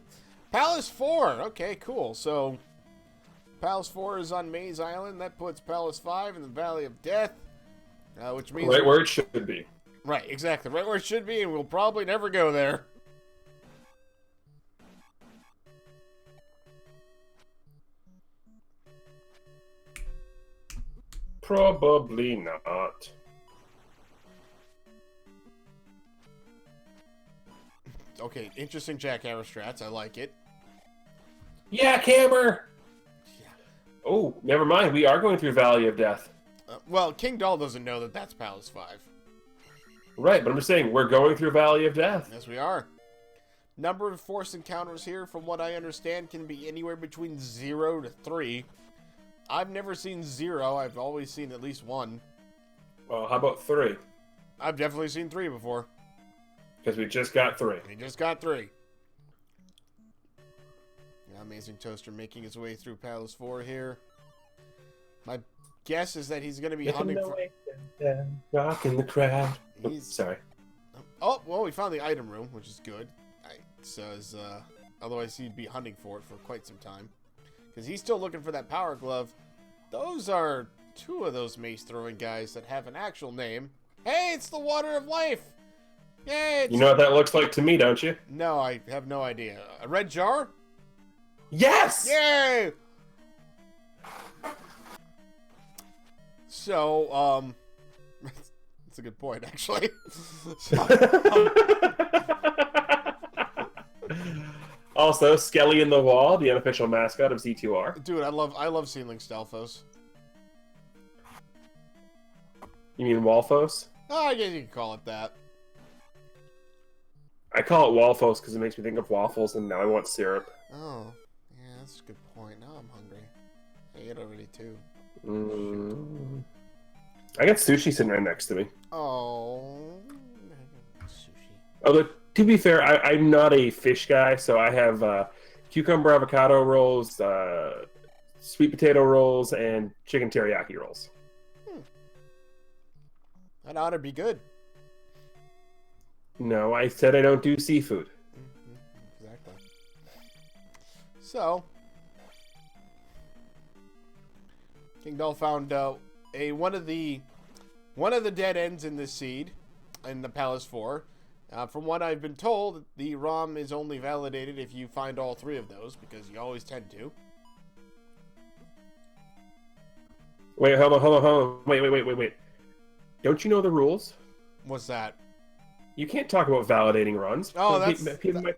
Palace 4! Okay, cool. So, Palace 4 is on Maze Island. That puts Palace 5 in the Valley of Death. Which means... Right where it should be. Right, exactly. Right where it should be, and we'll probably never go there. Probably not. Okay, interesting jackhammer strats. I like it. Yeah, Hammer! Yeah. Oh, never mind. We are going through Valley of Death. Well, Kingdhal doesn't know that that's Palace 5. Right, but I'm just saying, we're going through Valley of Death. Yes, we are. Number of force encounters here, from what I understand, can be anywhere between 0 to 3. I've never seen 0. I've always seen at least 1. Well, how about 3? I've definitely seen 3 before. Because we just got 3. We just got 3. Yeah, AmazingToaster making his way through Palace 4 here. My guess is that he's going to be hunting for... Rocking the crowd. Sorry. Oh, well, we found the item room, which is good. Says, otherwise he'd be hunting for it for quite some time. Because he's still looking for that power glove. Those are 2 of those mace-throwing guys that have an actual name. Hey, it's the Water of Life! Yay! You know what that looks like to me, don't you? No, I have no idea. A red jar? Yes! Yay! So, that's a good point, actually. Also, Skelly in the Wall, the unofficial mascot of Z2R. Dude, I love Sealing Stelphos. You mean Walfos? Oh, I guess you can call it that. I call it Walfos because it makes me think of waffles, and now I want syrup. Oh. that's a good point. Now I'm hungry. I ate already too. I got sushi sitting right next to me. Oh, sushi. Although, to be fair, I'm not a fish guy, so I have cucumber avocado rolls, sweet potato rolls, and chicken teriyaki rolls. That ought to be good. No, I said I don't do seafood. Exactly. So, Kingdhal found one of the dead ends in this seed in the Palace 4. From what I've been told, the ROM is only validated if you find all 3 of those, because you always tend to. Wait, hold on. Wait. Don't you know the rules? What's that? You can't talk about validating runs. Oh, People might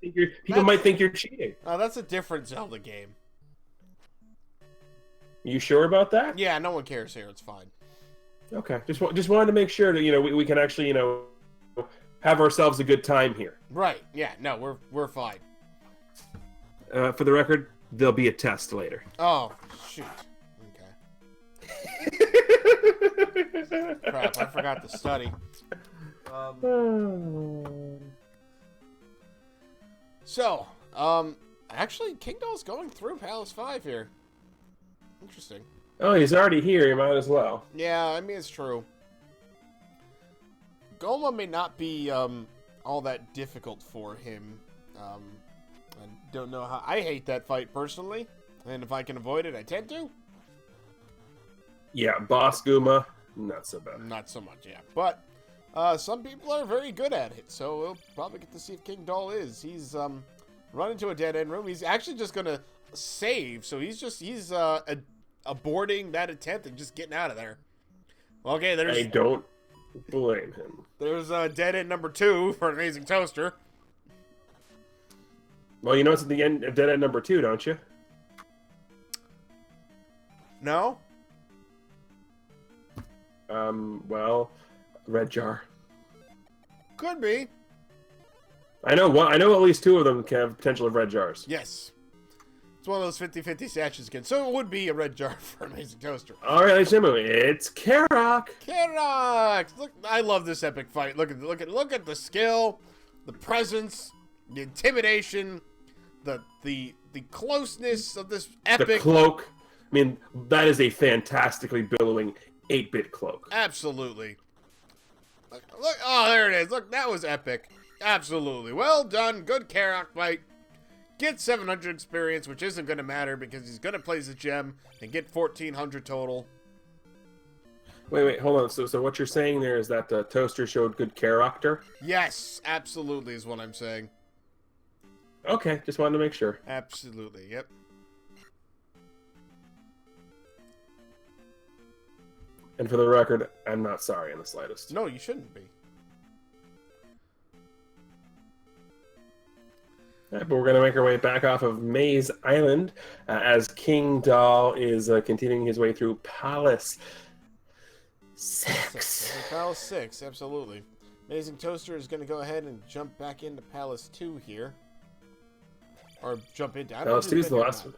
think you're cheating. Oh, that's a different Zelda game. You sure about that? Yeah, no one cares here. It's fine. Okay, just wanted to make sure that we can actually have ourselves a good time here. Right. Yeah. No, we're fine. For the record, there'll be a test later. Oh shoot. Okay. Crap! I forgot to study. So, actually, Kingdhal's going through Palace 5 here. Interesting. Oh, he's already here. You might as well. Yeah, I mean, it's true. Goma may not be all that difficult for him. I don't know how. I hate that fight personally, and if I can avoid it, I tend to. Yeah, Boss Guma, not so bad. Not so much, yeah. But some people are very good at it, so we'll probably get to see if Kingdhal is. He's run into a dead end room. He's actually just gonna save, so he's aborting that attempt and just getting out of there. Okay, there's. I don't blame him. There's dead end number 2 for AmazingToaster. Well, you know it's at the end of dead end number 2, don't you? No. Well, red jar. Could be. I know at least 2 of them can have potential of red jars. Yes. It's one of those 50-50 statues again. So it would be a red jar for AmazingToaster. All right, ladies and gentlemen, it's Karak. Karak! Look, I love this epic fight. Look at the skill, the presence, the intimidation, the closeness of this epic. The cloak. I mean, that is a fantastically billowing 8-bit cloak. Absolutely. Look, oh, there it is. Look, that was epic. Absolutely. Well done. Good Karak fight. Get 700 experience, which isn't going to matter because he's going to play the gem and get 1,400 total. Wait, hold on. So what you're saying there is that the Toaster showed good character? Yes, absolutely is what I'm saying. Okay, just wanted to make sure. Absolutely, yep. And for the record, I'm not sorry in the slightest. No, you shouldn't be. But we're going to make our way back off of Maze Island as Kingdhal is continuing his way through Palace 6. Palace 6, absolutely. AmazingToaster is going to go ahead and jump back into Palace 2 here. Or jump into... Palace 2 is the last one.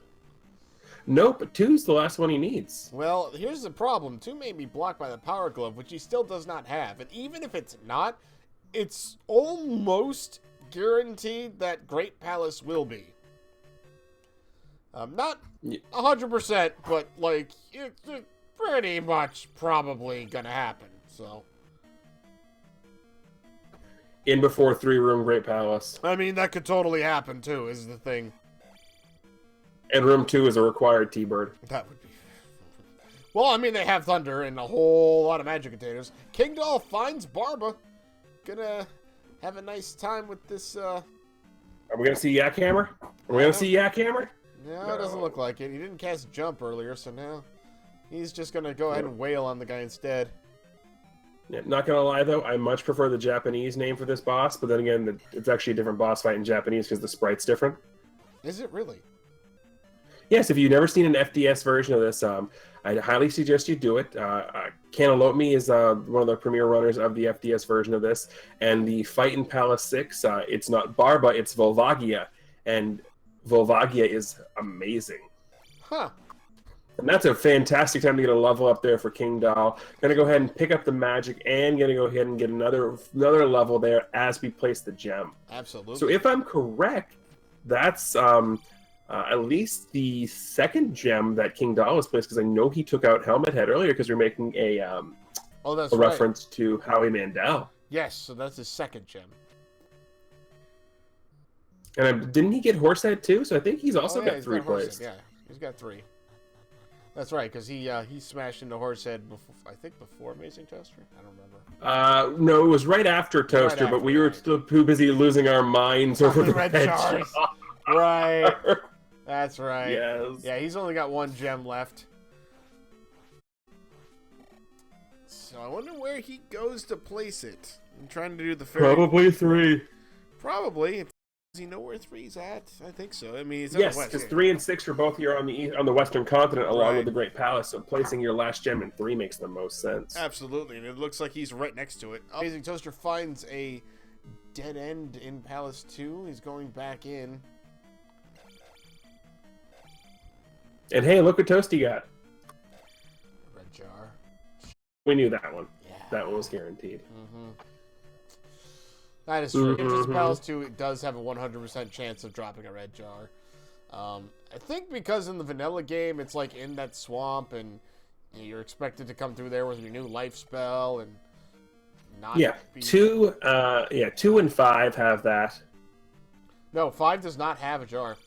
Nope, 2's the last one he needs. Well, here's the problem. 2 may be blocked by the Power Glove, which he still does not have. And even if it's not, it's almost guaranteed that Great Palace will be. Not 100%, but, like, it's pretty much probably gonna happen, so... In before 3-room Great Palace. I mean, that could totally happen, too, is the thing. And room 2 is a required T-Bird. That would be... Well, I mean, they have Thunder and a whole lot of magic containers. Kingdhal finds Barba. Gonna have a nice time with this, Are we gonna see Yak Hammer? Are we gonna see Yak Hammer? No, it doesn't look like it. He didn't cast Jump earlier, so now he's just gonna go ahead and wail on the guy instead. Yeah, not gonna lie though, I much prefer the Japanese name for this boss, but then again, it's actually a different boss fight in Japanese because the sprite's different. Is it really? Yes, if you've never seen an FDS version of this, I highly suggest you do it. Cantaloupe is one of the premier runners of the FDS version of this, and the fight in Palace 6, it's not Barba, it's Volvagia, and Volvagia is amazing. Huh. And that's a fantastic time to get a level up there for Kingdhal. Gonna go ahead and pick up the magic, and gonna go ahead and get another level there as we place the gem. Absolutely. So if I'm correct, that's at least the second gem that Kingdhal has placed, because I know he took out Helmet Head earlier because we're making a reference to Howie Mandel. Yes, so that's his second gem. And didn't he get Horsehead too? So I think he's also got 3 placed. Yeah, he's got 3. That's right, because he smashed into Horsehead before, I think before Amazing Toaster. I don't remember. No, it was right after Toaster, but we were still too busy losing our minds over the red jars. Right. That's right. Yes. Yeah, he's only got 1 gem left. So I wonder where he goes to place it. I'm trying to do the Probably 3. Probably. Does he know where 3's at? I think so. I mean, he's yes, because 3 and 6 are both here on the Western continent, along with the Great Palace. So placing your last gem in 3 makes the most sense. Absolutely, and it looks like he's right next to it. Amazing Toaster finds a dead end in Palace 2. He's going back in. And hey, look what Toasty got. Red jar. We knew that one. Yeah. That one was guaranteed. Mm-hmm. That is true. Interest Palace 2 it does have a 100% chance of dropping a red jar. I think because in the vanilla game, it's like in that swamp, and you're expected to come through there with your new life spell, and not. Yeah, 2 and 5 have that. No, 5 does not have a jar.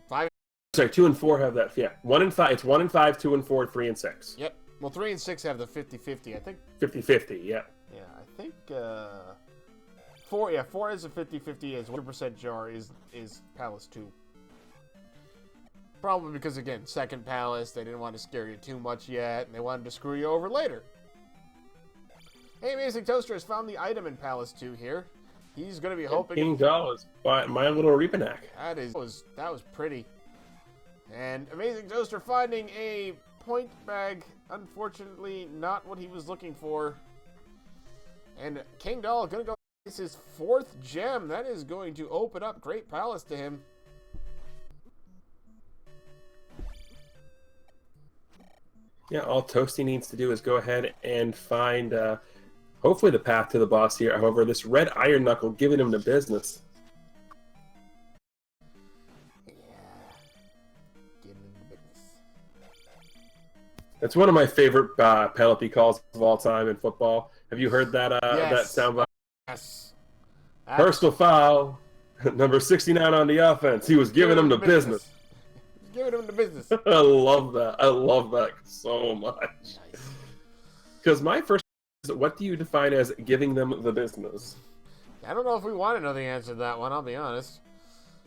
5. Sorry, 2 and 4 have that. Yeah, 1 and 5. It's 1 and 5, 2 and 4, 3 and 6. Yep. Well, 3 and 6 have the 50-50. I think. 50-50. Yeah. Yeah, I think. 4 is a 50-50 as 100% jar is Palace 2. Probably because, again, second Palace, they didn't want to scare you too much yet, and they wanted to screw you over later. Hey, Amazing Toaster has found the item in Palace 2 here. He's going to be hoping... Kingdhal is my little Reapanak. That was pretty. And Amazing Toaster finding a point bag. Unfortunately, not what he was looking for. And Kingdhal going to go... It's his 4th gem. That is going to open up Great Palace to him. Yeah, all Toasty needs to do is go ahead and find, hopefully, the path to the boss here. However, this red iron knuckle giving him the business. Yeah. Give him the business. That's one of my favorite penalty calls of all time in football. Have you heard that that sound? Yes. Personal foul, number 69 on the offense. He was giving him the business. Giving him the business. I love that. I love that so much. Because my first is, what do you define as giving them the business? I don't know if we want to know the answer to that one. I'll be honest.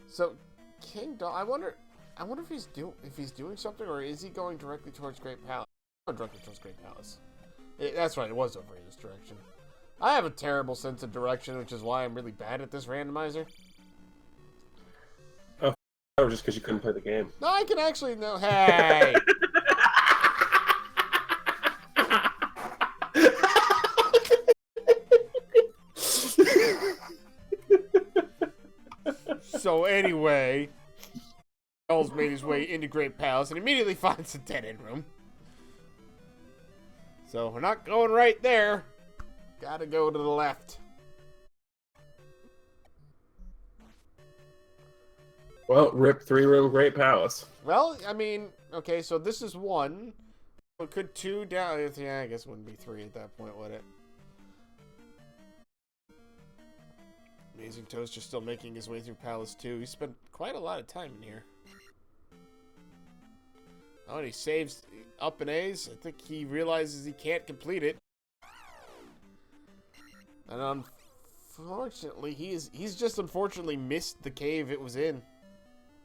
So, Kingdhal, I wonder if he's doing something, or is he going directly towards Great Palace? Directly towards Great Palace. That's right. It was over in this direction. I have a terrible sense of direction, which is why I'm really bad at this randomizer. Oh, or just because you couldn't play the game. No, I can actually know. Hey! So anyway, Charles made his way into Great Palace and immediately finds the dead-end room. So we're not going right there. Gotta go to the left. Well, rip 3-room Great Palace. Well, I mean, okay, so this is 1. Well, could 2 down? Yeah, I guess it wouldn't be 3 at that point, would it? Amazing Toaster still making his way through Palace 2. He spent quite a lot of time in here. Oh, and he saves up an A's. I think he realizes he can't complete it. And unfortunately, he's just unfortunately missed the cave it was in.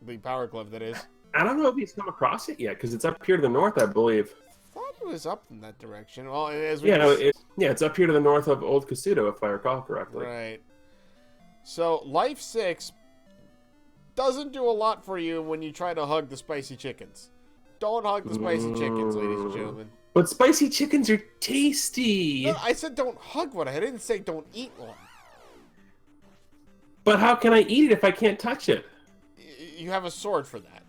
The Power Glove, that is. I don't know if he's come across it yet, because it's up here to the north, I believe. I thought it was up in that direction. Well, as we it's up here to the north of Old Casuto, if I recall correctly. Right. So, Life 6 doesn't do a lot for you when you try to hug the spicy chickens. Don't hug the spicy chickens, ladies and gentlemen. But spicy chickens are tasty. No, I said don't hug one. I didn't say don't eat one. But how can I eat it if I can't touch it? you have a sword for that.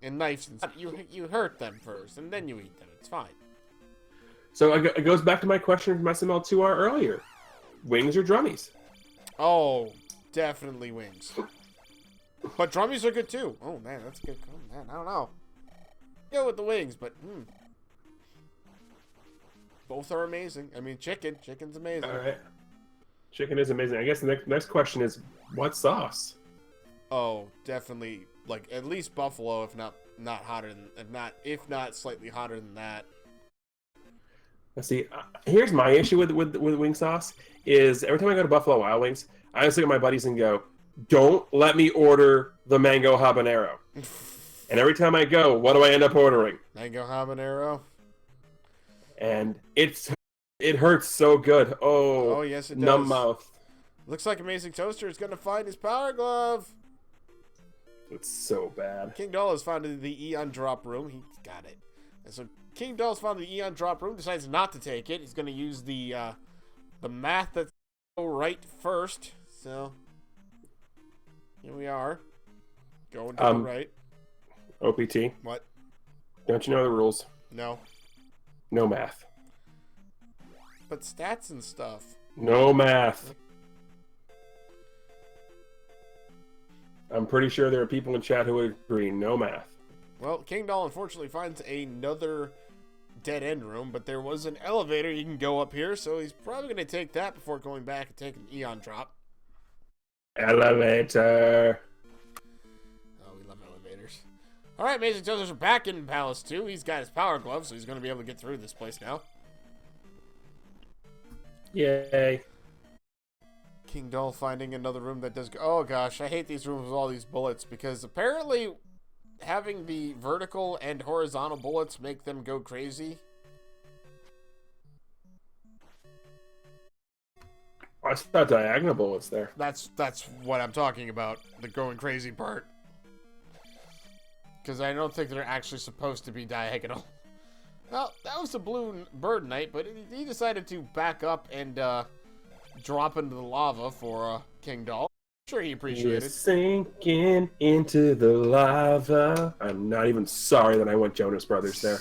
And knives and stuff. You hurt them first, and then you eat them. It's fine. So it goes back to my question from SML2R earlier. Wings or drummies? Oh, definitely wings. But drummies are good too. Oh man, that's a good. Oh man, I don't know. Go with the wings, but both are amazing. I mean, chicken's amazing. All right, chicken is amazing. I guess the next question is, what sauce? Oh, definitely, like at least buffalo, if not hotter than, if not slightly hotter than that. Let's see. Here's my issue with wing sauce is every time I go to Buffalo Wild Wings, I just look at my buddies and go, "Don't let me order the mango habanero." And every time I go, what do I end up ordering? Mango habanero. And it hurts so good. Oh Yes, it does. Numb mouth. Looks like AmazingToaster is gonna find his power glove. It's so bad. Kingdhal has found the Eon drop room. He got it. And so Kingdhal's found the Eon drop room, decides not to take it. He's going to use the math that's right first. So here we are. Going to the right. OPT. What? Don't you know the rules? No. No math. But stats and stuff. No math. I'm pretty sure there are people in chat who would agree. No math. Well, Kingdhal unfortunately finds another dead-end room, but there was an elevator you can go up here, so he's probably going to take that before going back and taking an Eon drop. Elevator. Oh, we love elevators. All right, AmazingToasters are back in Palace 2. He's got his power glove, so he's going to be able to get through this place now. Yay. Kingdhal finding another room that does go. Oh gosh, I hate these rooms with all these bullets because apparently having the vertical and horizontal bullets make them go crazy. I saw diagonal bullets there. That's what I'm talking about, the going crazy part. Because I don't think they're actually supposed to be diagonal. Well, that was the blue bird knight, but he decided to back up and drop into the lava for Kingdhal. I'm sure he appreciated it. Sinking into the lava. I'm not even sorry that I went Jonas Brothers there.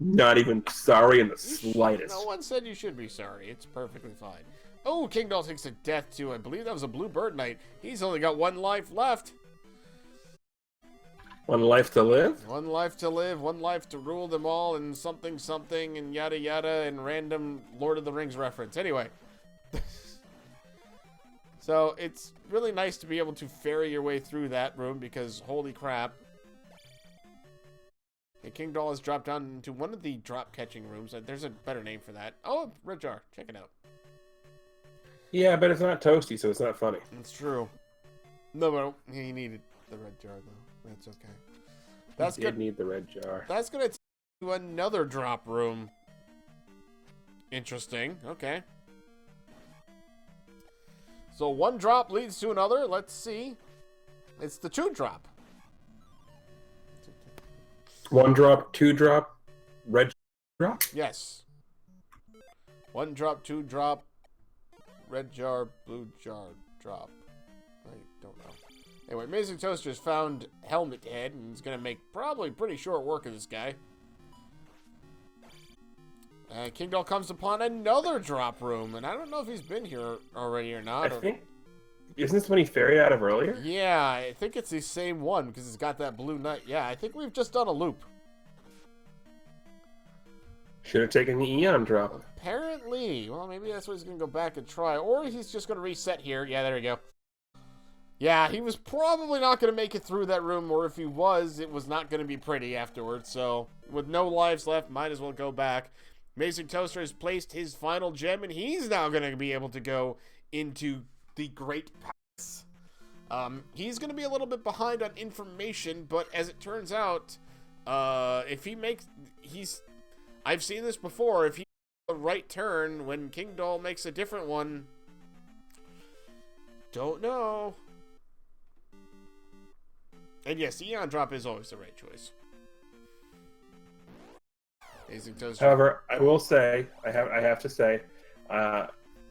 Not even sorry in the slightest. No one said you should be sorry. It's perfectly fine. Oh, Kingdhal takes a death too. I believe that was a blue bird knight. He's only got one life left. One life to live? One life to live, one life to rule them all, and something, something, and yada yada, and random Lord of the Rings reference. Anyway. So, it's really nice to be able to ferry your way through that room, because holy crap. Okay, Kingdhal has dropped down into one of the drop-catching rooms. There's a better name for that. Oh, red jar. Check it out. Yeah, but it's not toasty, so it's not funny. It's true. No, but he needed the red jar, though. That's okay. That's good. Did need the red jar. That's gonna take you to another drop room. Interesting. Okay. So one drop leads to another. Let's see. It's the 2 drop. 1 drop, 2 drop, red drop? Yes. 1 drop, 2 drop, red jar, blue jar, drop. I don't know. Anyway, AmazingToaster has found Helmet Head, and he's going to make probably pretty short work of this guy. Kingdhal comes upon another drop room, and I don't know if he's been here already or not. I think... Isn't this when he ferried out of earlier? Yeah, I think it's the same one, because it's got that blue knight. Yeah, I think we've just done a loop. Should have taken the Eon drop. Apparently. Well, maybe that's what he's going to go back and try. Or he's just going to reset here. Yeah, there we go. Yeah, he was probably not going to make it through that room, or if he was, it was not going to be pretty afterwards. So, with no lives left, might as well go back. AmazingToaster has placed his final gem, and he's now going to be able to go into the Great Palace. He's going to be a little bit behind on information, but as it turns out, if he makes... I've seen this before. If he makes a right turn when Kingdhal makes a different one, don't know. And yes, Eon drop is always the right choice. AmazingToaster. However, I will say, I have to say,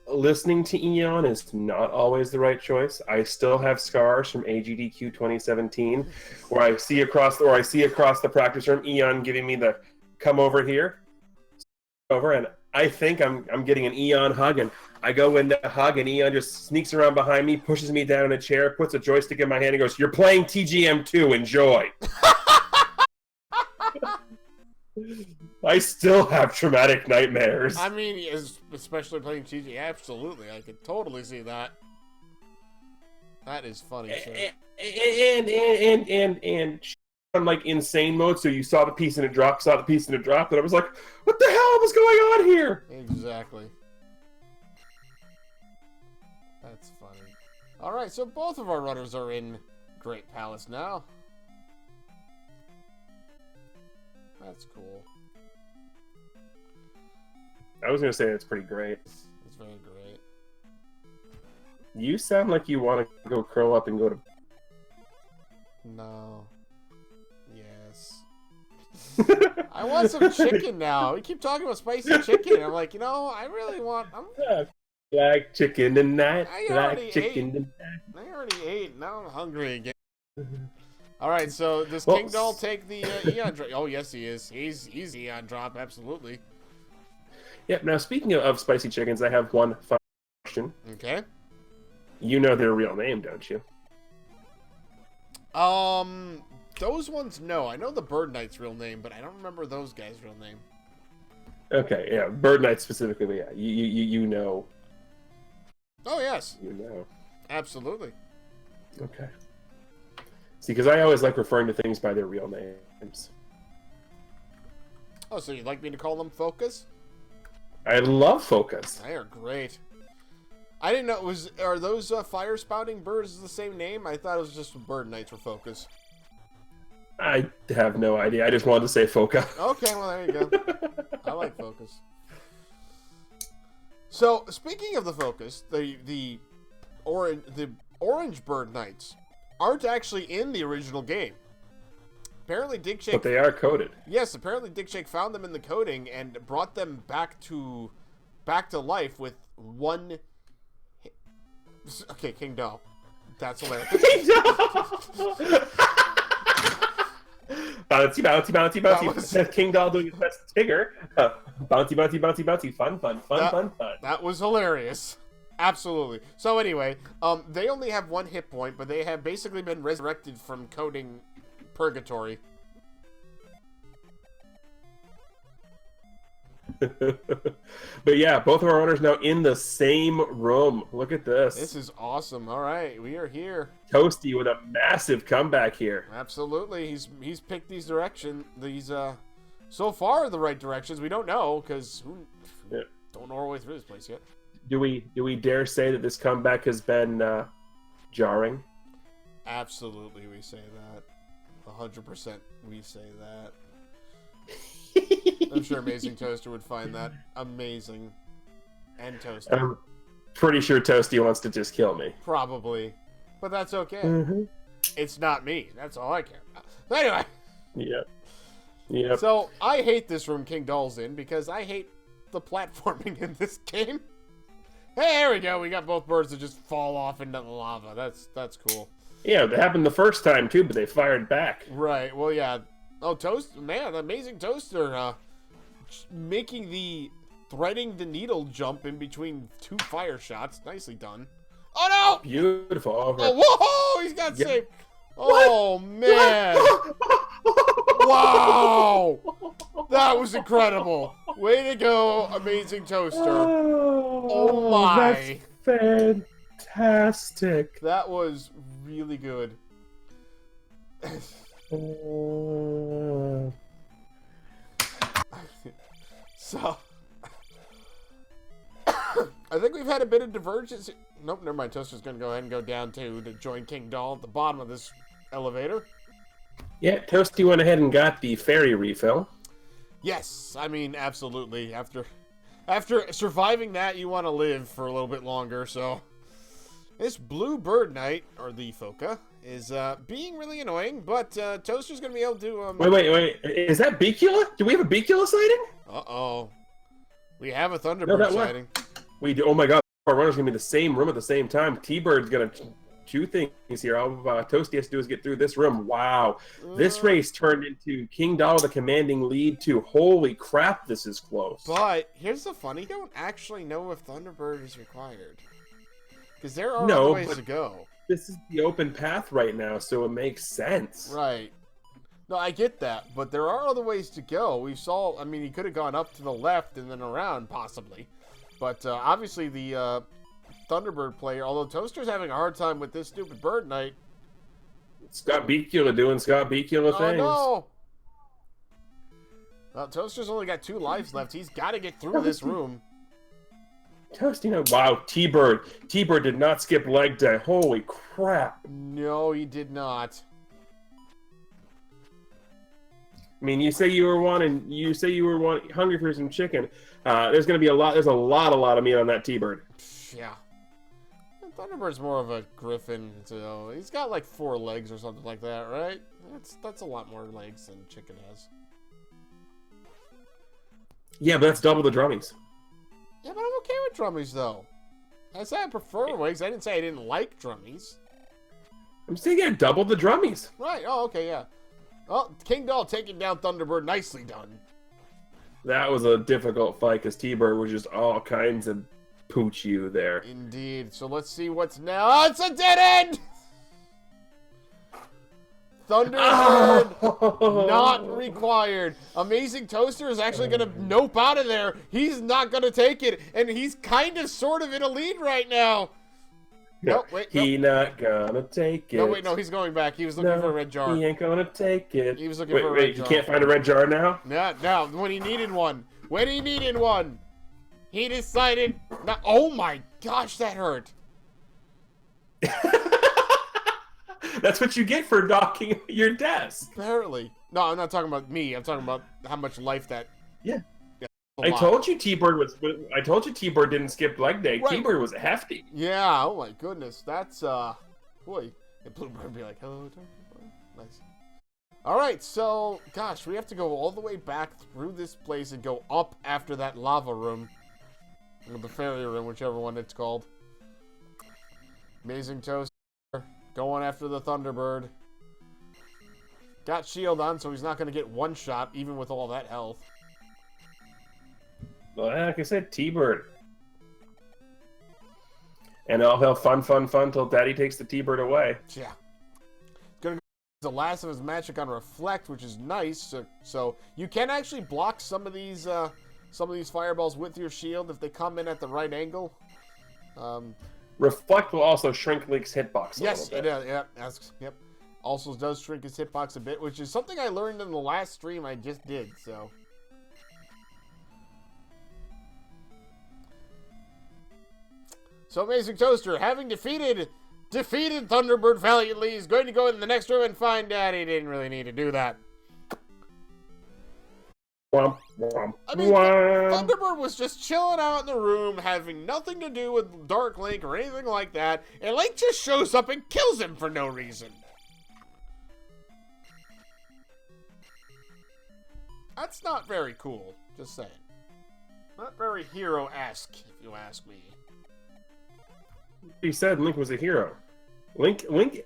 listening to Eon is not always the right choice. I still have scars from AGDQ 2017, where I see across the practice room Eon giving me the "come over here," and I think I'm getting an Eon hug, and I go in to hug, and Eon just sneaks around behind me, pushes me down in a chair, puts a joystick in my hand, and goes, "You're playing TGM2. Enjoy." I still have traumatic nightmares. I mean, especially playing TG. Absolutely, I could totally see that. That is funny. And I'm like insane mode. So you saw the piece and it dropped, and I was like, "What the hell was going on here?" Exactly. That's funny. All right, so both of our runners are in Great Palace now. That's cool. I was gonna say it's pretty great. It's very great. You sound like you want to go curl up and go to. No. Yes. I want some chicken now. We keep talking about spicy chicken. I'm like, I really want. Black chicken tonight. I Black chicken tonight. I already ate. Now I'm hungry again. All right, so does Kingdhal take the Eon drop? Oh, yes, he is. He's Eon drop, absolutely. Yep. Now, speaking of spicy chickens, I have one final question. Okay. You know their real name, don't you? Those ones, no. I know the Bird Knight's real name, but I don't remember those guys' real name. Okay, yeah, Bird Knight specifically, but yeah, you know. Oh, yes. You know. Absolutely. Okay. See, because I always like referring to things by their real names. Oh, so you'd like me to call them Focus? I love Focus. They are great. I didn't know are those fire spouting birds the same name? I thought it was just Bird Knights were Focus. I have no idea. I just wanted to say Foca. Okay, well there you go. I like Focus. So speaking of the Focus, the orange Bird Knights aren't actually in the original game. Apparently, Dig Shake. But they are coded. Yes, apparently Dig Shake found them in the coding and brought them back to life with one. Okay, Kingdhal. That's hilarious. Bouncy, bouncy, bouncy, bouncy. Kingdhal doing his best Tigger. Bouncy, bouncy, bouncy, bouncy. Fun. That was hilarious. Absolutely. So anyway, they only have one hit point, but they have basically been resurrected from coding purgatory. But yeah, both of our owners now in the same room. Look at this. This is awesome. All right, we are here. Toasty with a massive comeback here. Absolutely. He's picked these so far the right directions. We don't know because don't know our way through this place yet. Do we dare say that this comeback has been jarring? Absolutely, we say that. 100% we say that. I'm sure AmazingToaster would find that amazing. And Toasty. I'm pretty sure Toasty wants to just kill me. Probably. But that's okay. Mm-hmm. It's not me. That's all I care about. But anyway. Yep. So, I hate this room Kingdhal's in because I hate the platforming in this game. Hey, there we go. We got both birds that just fall off into the lava. That's cool. Yeah, that happened the first time too, but they fired back. Right. Well, yeah. Oh, man, AmazingToaster making threading the needle jump in between two fire shots. Nicely done. Oh no! Beautiful. Over. Oh, whoa! He's got saved. Oh man! Wow! That was incredible. Way to go, AmazingToaster. Oh my! That's fantastic. That was really good. So, I think we've had a bit of divergence. Nope, never mind. Toaster's going to go ahead and go down to join Kingdhal at the bottom of this elevator. Yeah, Toasty went ahead and got the fairy refill. Yes, I mean, absolutely. After surviving that, you want to live for a little bit longer, so... This blue Bird Knight, or the Foca, is being really annoying, but Toaster's going to be able to... Wait. Is that Beacula? Do we have a Beacula sighting? Uh-oh. We have a Thunderbird sighting. We do. Oh my god. runner's gonna be the same room at the same time. T-Bird's gonna two things here. All Toasty has to do is get through this room. Wow, this race turned into Kingdhal with a commanding lead too. Holy crap, this is close. But here's the funny: you don't actually know if Thunderbird is required because there are No, other ways but to go. this is the open path right now, so it makes sense. Right. No, I get that, but there are other ways to go. We saw. I mean, he could have gone up to the left and then around, possibly. But obviously, the Thunderbird player, although Toaster's having a hard time with this stupid bird night. Scott Bakula doing Scott Bakula things. Oh, no. Well, Toaster's only got 2 lives left. He's got to get through this room. Toasty, wow, T-Bird. T-Bird did not skip leg day. Holy crap. No, he did not. I mean, you say you were hungry for some chicken. There's gonna be a lot of meat on that T-Bird. Yeah. Thunderbird's more of a griffin, so he's got like 4 legs or something like that, right? That's a lot more legs than chicken has. Yeah, but that's double the drummies. Yeah, but I'm okay with drummies, though. I said I prefer wigs. I didn't say I didn't like drummies. I'm saying, yeah, double the drummies. Right. Oh, okay, yeah. Oh, Kingdhal taking down Thunderbird. Nicely done. That was a difficult fight because T-Bird was just all kinds of pooch you there. Indeed. So let's see what's now. Oh, it's a dead end! Thunderbird not required. Amazing Toaster is actually going to nope out of there. He's not going to take it, and he's kind of sort of in a lead right now. No, wait, he not gonna take it. No, wait, no, he's going back. He was looking for a red jar. He ain't gonna take it. He was looking for a red jar. You can't find a red jar now? No, when he needed one. When he needed one. He decided not. Oh my gosh, that hurt. That's what you get for docking your desk. Apparently. No, I'm not talking about me. I'm talking about how much life that. Yeah. I told you T-Bird didn't skip leg day. Right. T-Bird was hefty. Yeah. Oh my goodness. That's boy. And Bluebird would be like, hello, nice. All right. So, gosh, we have to go all the way back through this place and go up after that lava room, or the fairy room, whichever one it's called. Amazing Toaster going after the Thunderbird. Got shield on, so he's not going to get one shot, even with all that health. Well, like I said, T-Bird. And all hell fun till Daddy takes the T-Bird away. Yeah. Gonna go the last of his magic on Reflect, which is nice. So you can actually block some of these fireballs with your shield if they come in at the right angle. Reflect will also shrink Link's hitbox a yes, little bit. it does. Yep. Also does shrink his hitbox a bit, which is something I learned in the last stream I just did. So Amazing Toaster, having defeated Thunderbird valiantly, is going to go in the next room and find out he didn't really need to do that. Womp, womp, I mean, womp. Thunderbird was just chilling out in the room, having nothing to do with Dark Link or anything like that, and Link just shows up and kills him for no reason. That's not very cool, just saying. Not very hero-esque, if you ask me. He said Link was a hero. Okay. We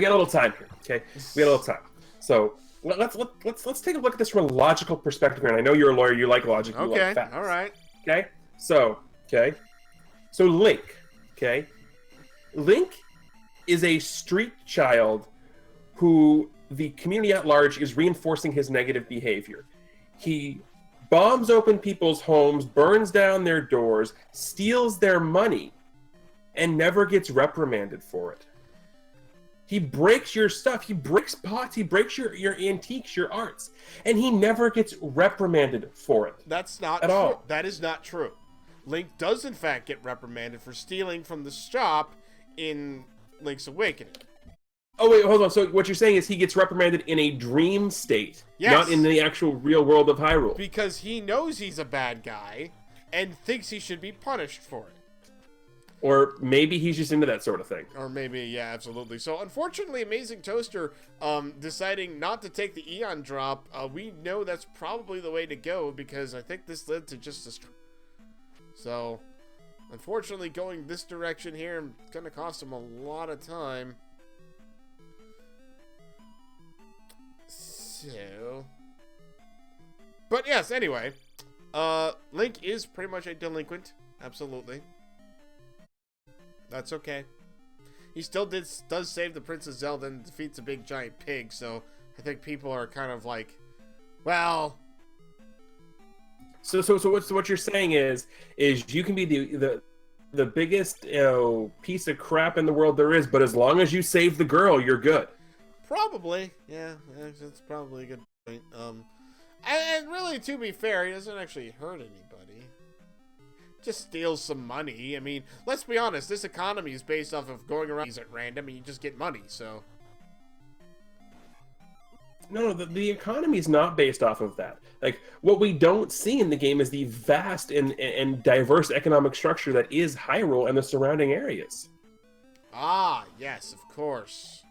got a little time here, okay? We got a little time. So let's take a look at this from a logical perspective here. And I know you're a lawyer, you like logic, you like facts. All right. Okay? So Link, okay? Link is a street child who the community at large is reinforcing his negative behavior. He bombs open people's homes, burns down their doors, steals their money, and never gets reprimanded for it. He breaks your stuff. He breaks pots. He breaks your antiques, your arts, and he never gets reprimanded for it. That's not at true. all. That is not true. Link does, in fact, get reprimanded for stealing from the shop in Link's Awakening. Oh, wait, hold on. So what you're saying is he gets reprimanded in a dream state, yes, not in the actual real world of Hyrule. Because he knows he's a bad guy and thinks he should be punished for it. Or maybe he's just into that sort of thing. Or maybe, yeah, absolutely. So, unfortunately, Amazing Toaster deciding not to take the Eon drop, we know that's probably the way to go because I think this led to just a... So, unfortunately, going this direction here is going to cost him a lot of time. So, but yes, anyway, Link is pretty much a delinquent. Absolutely. That's okay. He still does save the Princess Zelda and defeats a big giant pig, so I think people are kind of like, well... So what you're saying is you can be the biggest piece of crap in the world there is, but as long as you save the girl, you're good. Probably, yeah, that's probably a good point. And really, to be fair, he doesn't actually hurt anybody. Just steals some money. I mean, let's be honest, this economy is based off of going around at random and you just get money, so... No, the economy is not based off of that. Like, what we don't see in the game is the vast and diverse economic structure that is Hyrule and the surrounding areas. Ah, yes, of course.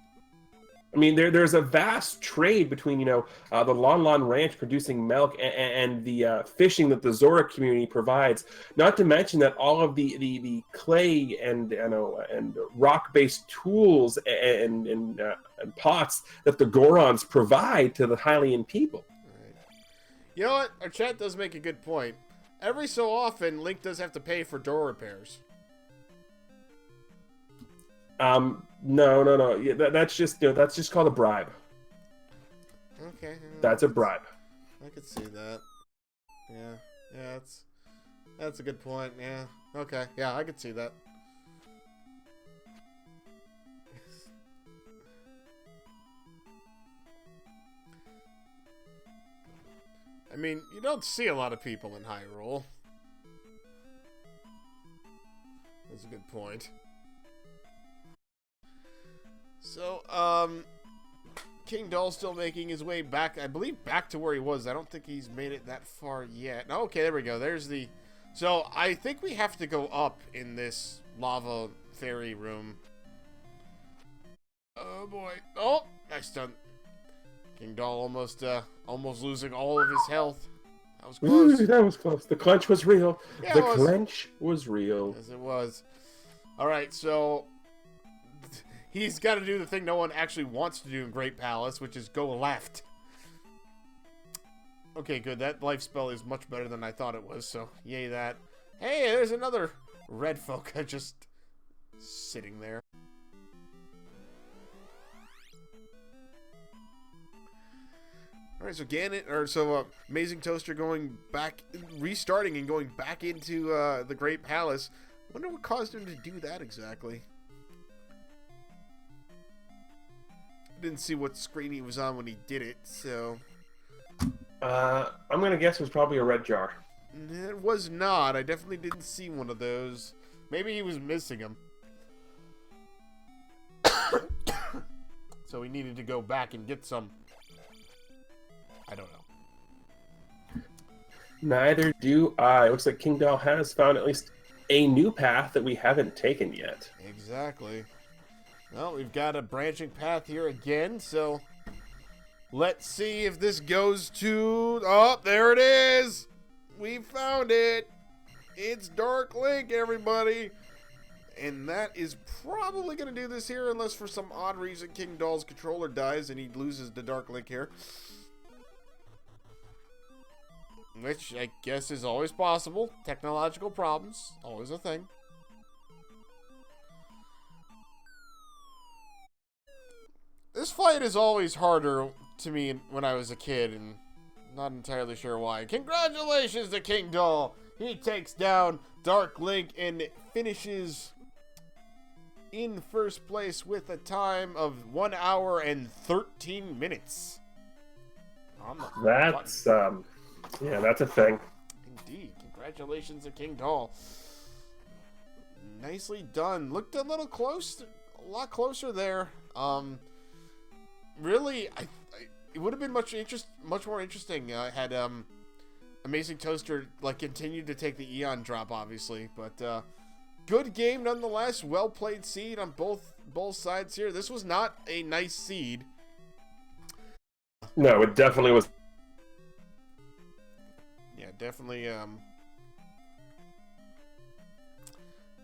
I mean, there's a vast trade between, the Lon Lon Ranch producing milk and the fishing that the Zora community provides. Not to mention that all of the clay and rock-based tools and pots that the Gorons provide to the Hylian people. Right. You know what? Our chat does make a good point. Every so often, Link does have to pay for door repairs. No. Yeah, that's just called a bribe. Okay. That's a bribe. I could see that. Yeah, that's a good point. Yeah. Okay. Yeah, I could see that. I mean, you don't see a lot of people in Hyrule. That's a good point. So, Kingdhal still making his way back, I believe back to where he was. I don't think he's made it that far yet. Okay, there we go. There's the... So, I think we have to go up in this lava fairy room. Oh, boy. Oh, nice stunt. Kingdhal almost losing all of his health. That was close. Ooh, that was close. The clench was real. Yeah, the clench was real. Yes, it was. Alright, so... He's got to do the thing no one actually wants to do in Great Palace, which is go left. Okay, good. That life spell is much better than I thought it was, so yay that. Hey, there's another red folk just sitting there. Alright, so AmazingToaster going back, restarting and going back into the Great Palace. I wonder what caused him to do that exactly. Didn't see what screen he was on when he did it, so... I'm gonna guess it was probably a red jar. It was not. I definitely didn't see one of those. Maybe he was missing them. So he needed to go back and get some. I don't know. Neither do I. Looks like Kingdhal has found at least a new path that we haven't taken yet. Exactly. Well, we've got a branching path here again, so let's see if this goes to... Oh, there it is! We found it! It's Dark Link, everybody! And that is probably going to do this here, unless for some odd reason Kingdhal's controller dies and he loses the Dark Link here. Which I guess is always possible. Technological problems, always a thing. This fight is always harder to me when I was a kid, and not entirely sure why. Congratulations to Kingdhal! He takes down Dark Link and finishes in first place with a time of 1 hour and 13 minutes. That's, yeah, that's a thing. Indeed. Congratulations to Kingdhal. Nicely done. Looked a little close, a lot closer there. Really, it would have been much more interesting had AmazingToaster continued to take the Eon drop, obviously. But good game nonetheless. Well played seed on both sides here. This was not a nice seed. No, it definitely was. Yeah, definitely.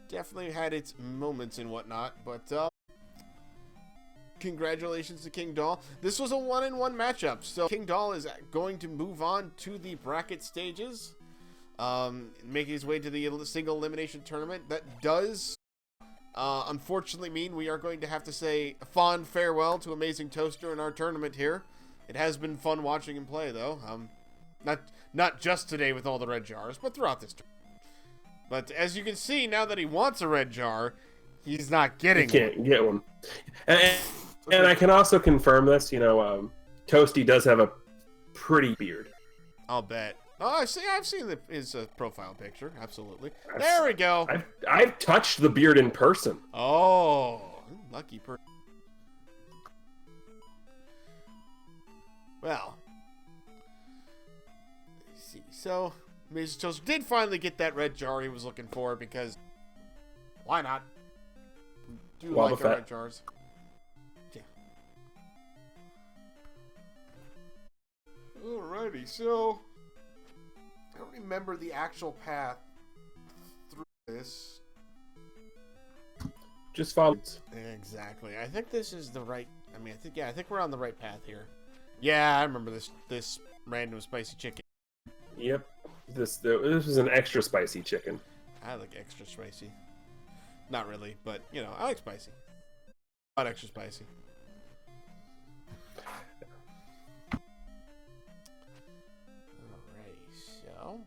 definitely had its moments and whatnot, but congratulations to Kingdhal. This was a 1-in-1 matchup, so Kingdhal is going to move on to the bracket stages, making his way to the single elimination tournament. That does unfortunately mean we are going to have to say a fond farewell to AmazingToaster in our tournament here. It has been fun watching him play, though. Not just today with all the red jars, but throughout this tournament. But as you can see, now that he wants a red jar, he's not getting one. He can't get one. And I can also confirm this. You know, Toasty does have a pretty beard. I'll bet. Oh, I've seen his profile picture. Absolutely. There we go. I've touched the beard in person. Oh, lucky person. Well, let's see. So, AmazingToaster did finally get that red jar he was looking for, because why not? Do you like red jars? Yeah. Alrighty, so I don't remember the actual path through this. Just follow. Exactly. I think this is the right. I think we're on the right path here. Yeah, I remember this random spicy chicken. Yep. This was an extra spicy chicken. I like extra spicy. Not really, but you know, I like spicy. Not extra spicy. Alrighty, so.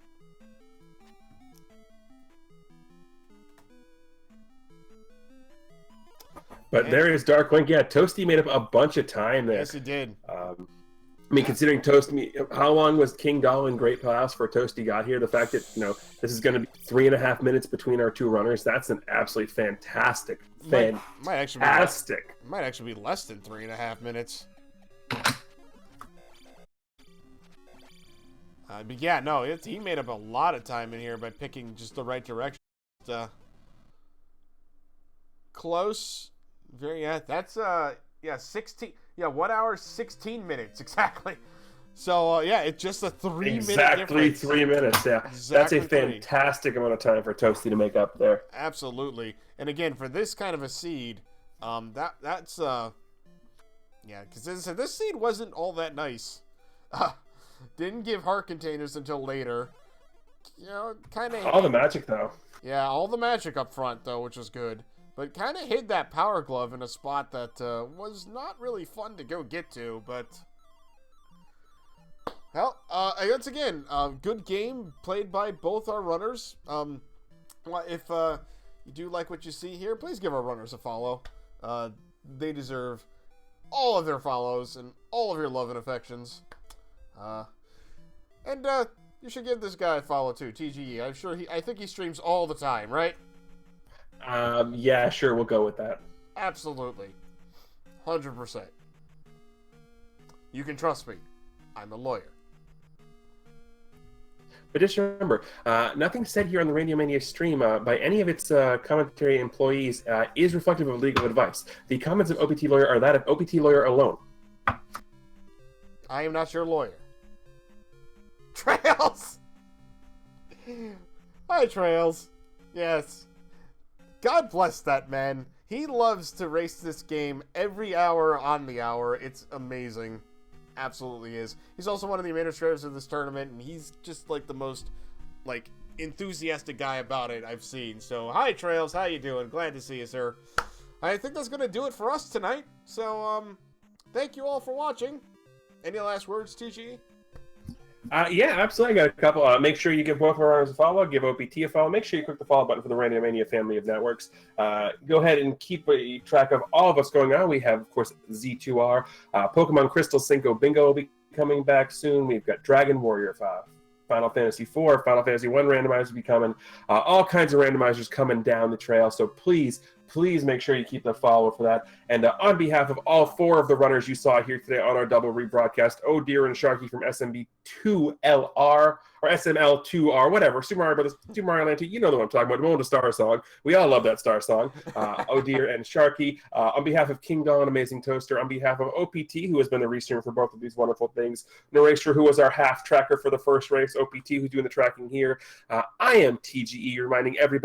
But there is Darkwing. Yeah, Toasty made up a bunch of time there. Yes, he did. I mean, considering Toasty, how long was Kingdhal in Great Playoffs before Toasty got here? The fact that, you know, this is going to be 3.5 minutes between our two runners, that's an absolutely fantastic. Might actually be less than 3.5 minutes. But yeah, no, he made up a lot of time in here by picking just the right direction. Close. Very, yeah, that's, 16. Yeah, 1 hour, 16 minutes, exactly. So, yeah, it's just a 3-minute difference. Exactly 3 minutes, yeah. Exactly, that's a fantastic amount of time for Toasty to make up there. Absolutely. And again, for this kind of a seed, that's, yeah, because as I said, this seed wasn't all that nice. Didn't give heart containers until later. You know, kind of... All the magic, though. Yeah, all the magic up front, though, which was good. But kind of hid that power glove in a spot that was not really fun to go get to, but... Well, once again, good game played by both our runners. If you do like what you see here, please give our runners a follow. They deserve all of their follows and all of your love and affections. And you should give this guy a follow too, TGE. I think he streams all the time, right? Yeah, sure, we'll go with that. Absolutely. 100%. You can trust me. I'm a lawyer. But just remember, nothing said here on the Radio Mania stream by any of its commentary employees is reflective of legal advice. The comments of OPT Lawyer are that of OPT Lawyer alone. I am not your lawyer. Trails! Hi, Trails. Yes. God bless that man. He loves to race this game every hour on the hour. It's amazing. Absolutely is. He's also one of the administrators of this tournament, and he's just like the most enthusiastic guy about it I've seen. So, hi Trails, how you doing? Glad to see you, sir. I think that's gonna do it for us tonight. So, thank you all for watching. Any last words, TG? Yeah, absolutely. I got a couple. Make sure you give both of our runners a follow. Give OPT a follow. Make sure you click the follow button for the Rando Mania family of networks. Go ahead and keep track of all of what's going on. We have, of course, Z2R. Pokemon Crystal Cinco Bingo will be coming back soon. We've got Dragon Warrior 5. Final Fantasy 4, Final Fantasy 1 randomizers will be coming. All kinds of randomizers coming down the trail. So please make sure you keep the follow for that. And on behalf of all 4 of the runners you saw here today on our double rebroadcast, Oh Dear and Sharky from SMB2LR or SML2R, whatever, Super Mario Brothers, Super Mario Land 2, you know what I'm talking about. The moment of Star Song. We all love that Star Song. Oh Dear and Sharky. On behalf of Kingdhal and AmazingToaster, on behalf of OPT, who has been the restreamer for both of these wonderful things, Narasher, who was our half tracker for the first race, OPT, who's doing the tracking here. I am TGE, reminding everybody